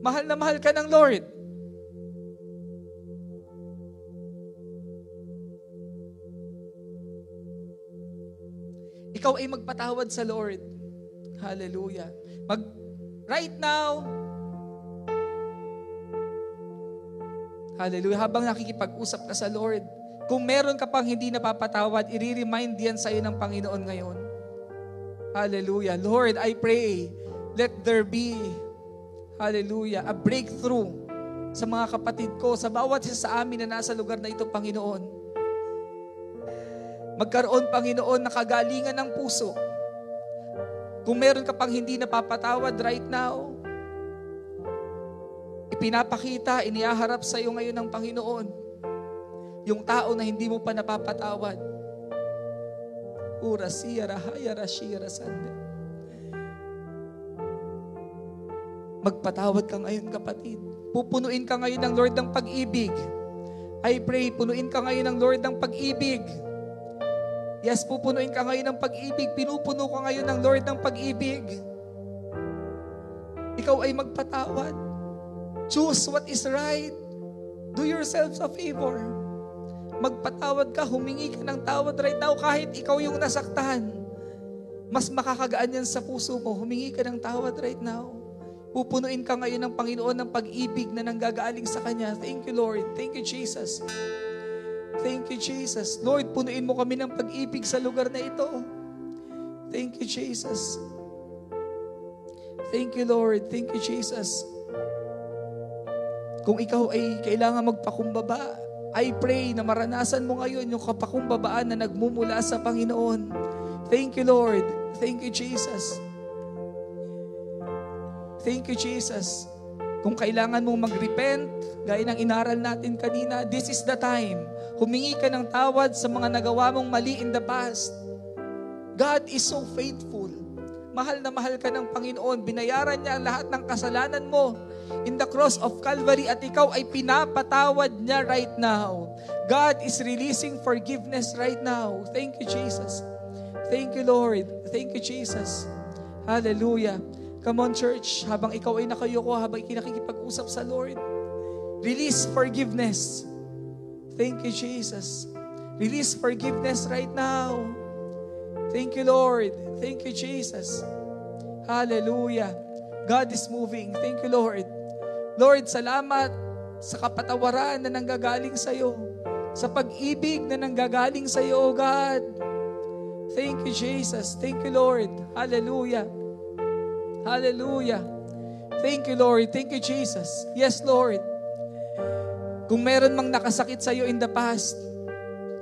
Speaker 1: Mahal na mahal ka ng Lord. Ikaw ay magpatawad sa Lord. Hallelujah. Right now, hallelujah, habang nakikipag-usap ka sa Lord, kung meron ka pang hindi napapatawad, i-remind yan sa'yo ng Panginoon ngayon. Hallelujah. Lord, I pray, let there be, hallelujah, a breakthrough sa mga kapatid ko, sa bawat isa sa amin na nasa lugar na ito, Panginoon. Magkaroon, Panginoon, na kagalingan ng puso. Kung meron ka pang hindi napapatawad right now, ipinapakita, inihaharap sa iyo ngayon ng Panginoon, yung tao na hindi mo pa napapatawad. Magpatawad ka ngayon, kapatid. Pupunuin ka ngayon ng Lord ng pag-ibig. I pray, punuin ka ngayon ng Lord ng pag-ibig. Yes, pupunuin ka ngayon ng pag-ibig. Pinupuno ka ngayon ng Lord ng pag-ibig. Ikaw ay magpatawad. Choose what is right. Do yourselves a favor. Magpatawad ka, humingi ka ng tawad right now kahit ikaw yung nasaktan. Mas makakagaan yan sa puso mo. Humingi ka ng tawad right now. Pupunuin ka ngayon ng Panginoon ng pag-ibig na nanggagaling sa Kanya. Thank you, Lord. Thank you, Jesus. Thank you, Jesus. Lord, punuin mo kami ng pag-ibig sa lugar na ito. Thank you, Jesus. Thank you, Lord. Thank you, Jesus. Kung ikaw ay kailangan magpakumbaba, I pray na maranasan mo ngayon yung kapakumbabaan na nagmumula sa Panginoon. Thank you, Lord. Thank you, Jesus. Thank you, Jesus. Kung kailangan mong mag-repent, gaya ng inaral natin kanina, this is the time. Humingi ka ng tawad sa mga nagawa mong mali in the past. God is so faithful. Mahal na mahal ka ng Panginoon. Binayaran niya ang lahat ng kasalanan mo in the cross of Calvary at ikaw ay pinapatawad niya right now. God is releasing forgiveness right now. Thank you, Jesus. Thank you, Lord. Thank you, Jesus. Hallelujah. Come on, church. Habang ikaw ay nakayuko, habang nakikipag-usap sa Lord, release forgiveness. Thank you, Jesus. Release forgiveness right now. Thank you, Lord. Thank you, Jesus. Hallelujah. God is moving. Thank you, Lord. Lord, salamat sa kapatawaran na nanggagaling sa iyo. Sa pag-ibig na nanggagaling sa iyo, God. Thank you, Jesus. Thank you, Lord. Hallelujah. Hallelujah. Thank you, Lord. Thank you, Jesus. Yes, Lord. Kung meron mang nakasakit sa iyo in the past,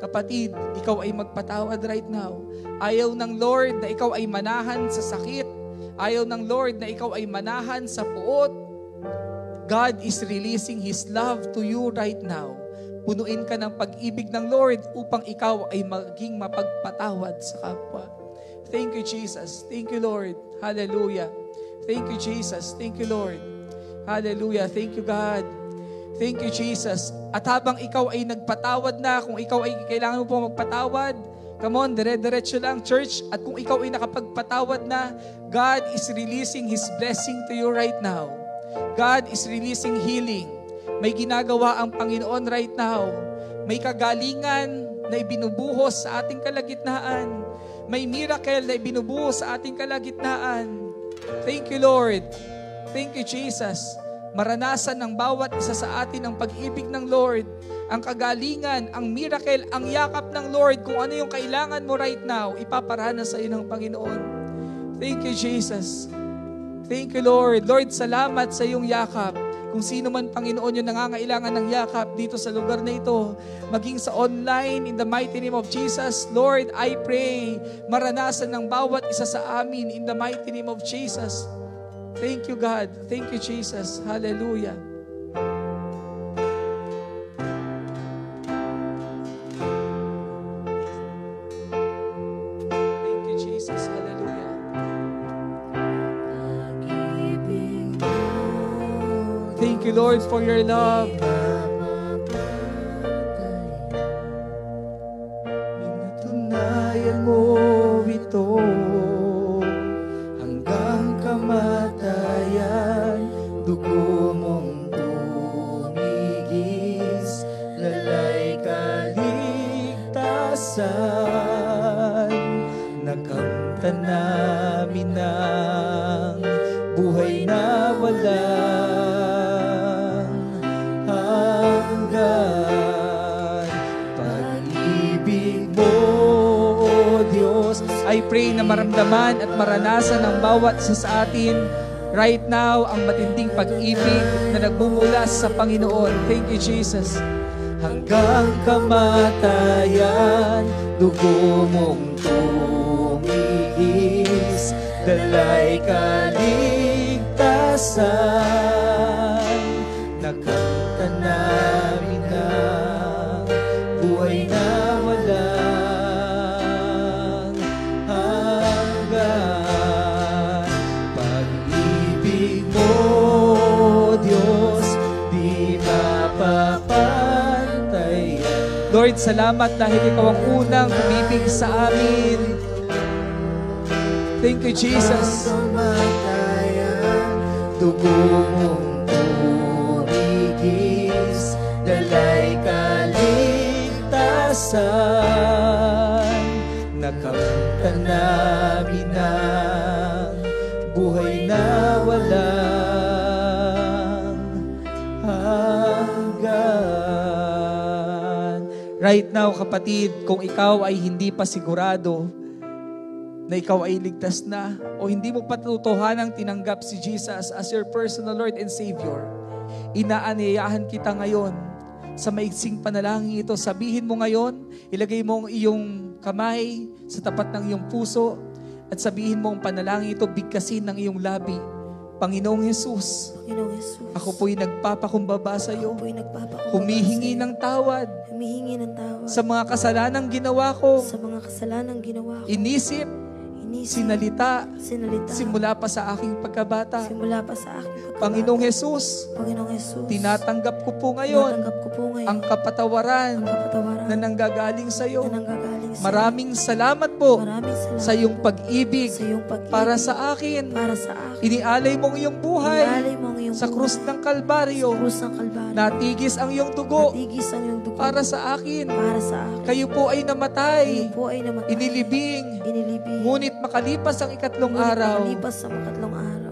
Speaker 1: kapatid, ikaw ay magpatawad right now. Ayaw ng Lord na ikaw ay manahan sa sakit Ayaw ng Lord na ikaw ay manahan sa puot. God is releasing His love to you right now. Punuin ka ng pag-ibig ng Lord upang ikaw ay maging mapagpatawad sa kapwa. Thank you, Jesus. Thank you, Lord. Hallelujah. Thank you, Jesus. Thank you, Lord. Hallelujah. Thank you, God. Thank you, Jesus. At habang ikaw ay nagpatawad na, kung ikaw ay kailangan mo po magpatawad, come on, dire-diretso lang, church. At kung ikaw ay nakapagpatawad na, God is releasing His blessing to you right now. God is releasing healing. May ginagawa ang Panginoon right now. May kagalingan na ibinubuhos sa ating kalagitnaan. May miracle na ibinubuhos sa ating kalagitnaan. Thank you, Lord. Thank you, Jesus. Maranasan ng bawat isa sa atin ang pag-ibig ng Lord, ang kagalingan, ang miracle, ang yakap ng Lord. Kung ano yung kailangan mo right now, ipaparana sa iyo ng Panginoon. Thank you, Jesus. Thank you, Lord. Lord, salamat sa iyong yakap. Kung sino man, Panginoon, yung nangangailangan ng yakap dito sa lugar na ito, maging sa online, in the mighty name of Jesus, Lord, I pray, maranasan ng bawat isa sa amin, in the mighty name of Jesus. Thank you, God. Thank you, Jesus. Hallelujah. Thank you, Jesus. Hallelujah. Thank you, Lord, for your love. Pinatunayan mo ito hanggang kamatayan. Dugo mong tumigis, lalay kaligtasan. Nakamta namin ng buhay na walang hanggan. Pag-ibig mo, O Diyos. I pray na maramdaman at maranasan ng bawat isa sa atin right now ang matinding pag-ibig na nagbumula sa Panginoon. Thank you, Jesus. Hanggang kamatayan, dugo mong tumigis, dalay kaligtasan. Nakamta namin ang buhay na walang hanggan. Pag-ibig mo, Diyos, di mapapantayan. Lord, salamat dahil Ikaw ang unang umibig sa amin. Thank you, Jesus. Dugo mong tumigis, dalay kaligtasan. Nakamta namin ang buhay na walang hanggan. Right now, kapatid, kung ikaw ay hindi pa sigurado na ikaw ay ligtas na o hindi mo patutuhanang tinanggap si Jesus as your personal Lord and Savior, inaanyayahan kita ngayon sa maiksing panalangin ito. Sabihin mo ngayon, ilagay mo ang iyong kamay sa tapat ng iyong puso at sabihin mo ang panalangin ito, bigkasin ng iyong labi. Panginoong Jesus, ako po'y nagpapakumbaba sa iyo. Humihingi ng tawad sa mga kasalanang ginawa ko. Inisip, sinalita, simula pa sa aking pagkabata. Panginoong Jesus, tinatanggap ko po ngayon ang kapatawaran na nanggagaling sa iyo. Maraming salamat po sa iyong pag-ibig para sa akin. Inialay mo ang iyong buhay sa krus ng Kalbaryo. Natigis ang iyong dugo para sa akin. Kayo po ay namatay, inilibing, ngunit makalipas ang ikatlong araw,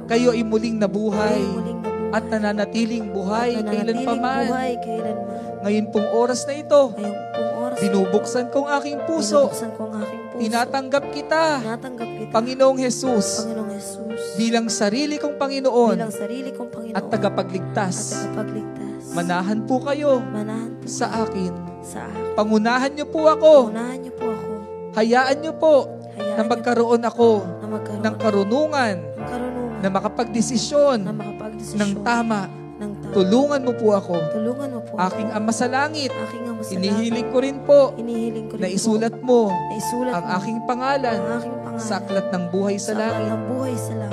Speaker 1: kayo ay muling nabuhay at nananatiling buhay kailanpaman. Ngayon pong oras na ito, binubuksan ko ang aking puso. Tinatanggap kita, Panginoong Jesus, bilang sarili kong Panginoon at tagapagligtas. Manahan po kayo sa akin. Pangunahan niyo po ako. Hayaan niyo po na magkaroon ako ng karunungan na makapagdesisyon ng tama. Tulungan mo po ako. Aking Ama sa langit, inihiling ko rin po na isulat mo ang aking pangalan sa aklat ng buhay sa langit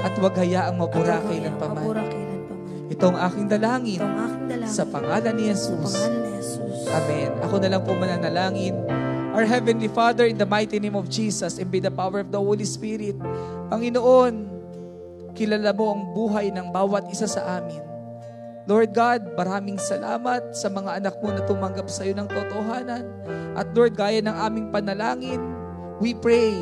Speaker 1: at huwag hayaang maburakay ng paman. Ito ang aking dalangin sa pangalan ni Jesus. Amen. Ako na lang po mananalangin. Our Heavenly Father, in the mighty name of Jesus and by the power of the Holy Spirit, Panginoon, kilala mo ang buhay ng bawat isa sa amin. Lord God, maraming salamat sa mga anak mo na tumanggap sa iyo ng totohanan. At Lord, gaya ng aming panalangin, we pray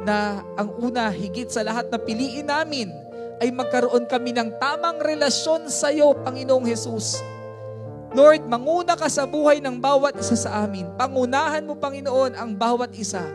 Speaker 1: na ang una, higit sa lahat na piliin namin, ay magkaroon kami ng tamang relasyon sa iyo, Panginoong Jesus. Lord, manguna ka sa buhay ng bawat isa sa amin. Pangunahan mo, Panginoon, ang bawat isa.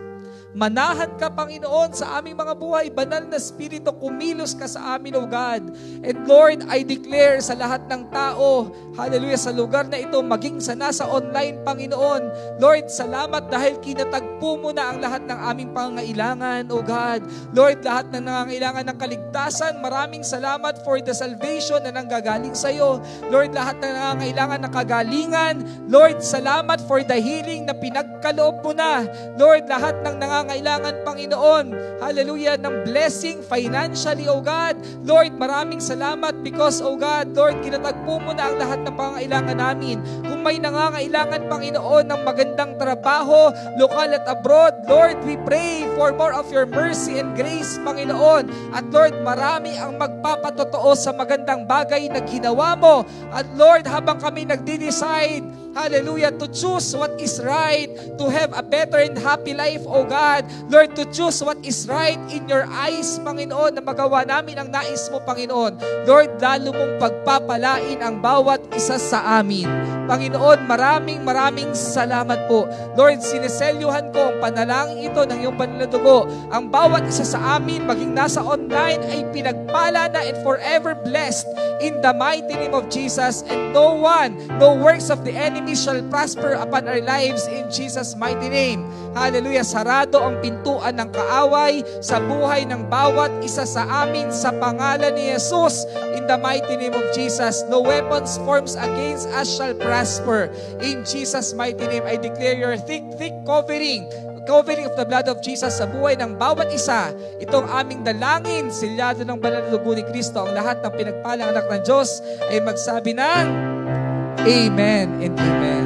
Speaker 1: Manahan ka, Panginoon, sa aming mga buhay. Banal na Espiritu, kumilos ka sa amin, O God. And Lord, I declare sa lahat ng tao, hallelujah, sa lugar na ito, maging sa nasa online, Panginoon. Lord, salamat dahil kinatagpo mo na ang lahat ng aming pangangailangan, O God. Lord, lahat ng nangangailangan ng kaligtasan, maraming salamat for the salvation na nanggagaling sa iyo. Lord, lahat ng nangangailangan ng kagalingan, Lord, salamat for the healing na pinagkaloob mo na. Lord, lahat ng nangangailangan, Panginoon, hallelujah, ng blessing financially, O God. Lord, maraming salamat because, O God, Lord, kinatagpo mo na ang lahat ng pangangailangan namin. Kung may nangangailangan, Panginoon, ng magandang trabaho, lokal at abroad, Lord, we pray for more of your mercy and grace, Panginoon. At Lord, marami ang magpapatotoo sa magandang bagay na ginawa mo. At Lord, habang kami nagde-decide, hallelujah, to choose what is right, to have a better and happy life, O God. Lord, to choose what is right in your eyes, Panginoon, na magawa namin ang nais mo, Panginoon. Lord, lalo mong pagpapalain ang bawat isa sa amin. Panginoon, maraming salamat po. Lord, sineselyuhan ko ang panalangin ito ng iyong banal na dugo. Ang bawat isa sa amin, maging nasa online, ay pinagpala na and forever blessed in the mighty name of Jesus. And no works of the enemy shall prosper upon our lives in Jesus' mighty name. Hallelujah. Sarado ang pintuan ng kaaway sa buhay ng bawat isa sa amin sa pangalan ni Jesus. In the mighty name of Jesus, no weapons formed against us shall prosper. In Jesus' mighty name, I declare your thick covering of the blood of Jesus sa buhay ng bawat isa. Itong aming dalangin, silyado ng banal na dugo ni Kristo, ang lahat ng pinagpalang anak ng Diyos ay magsabi ng Amen and Amen.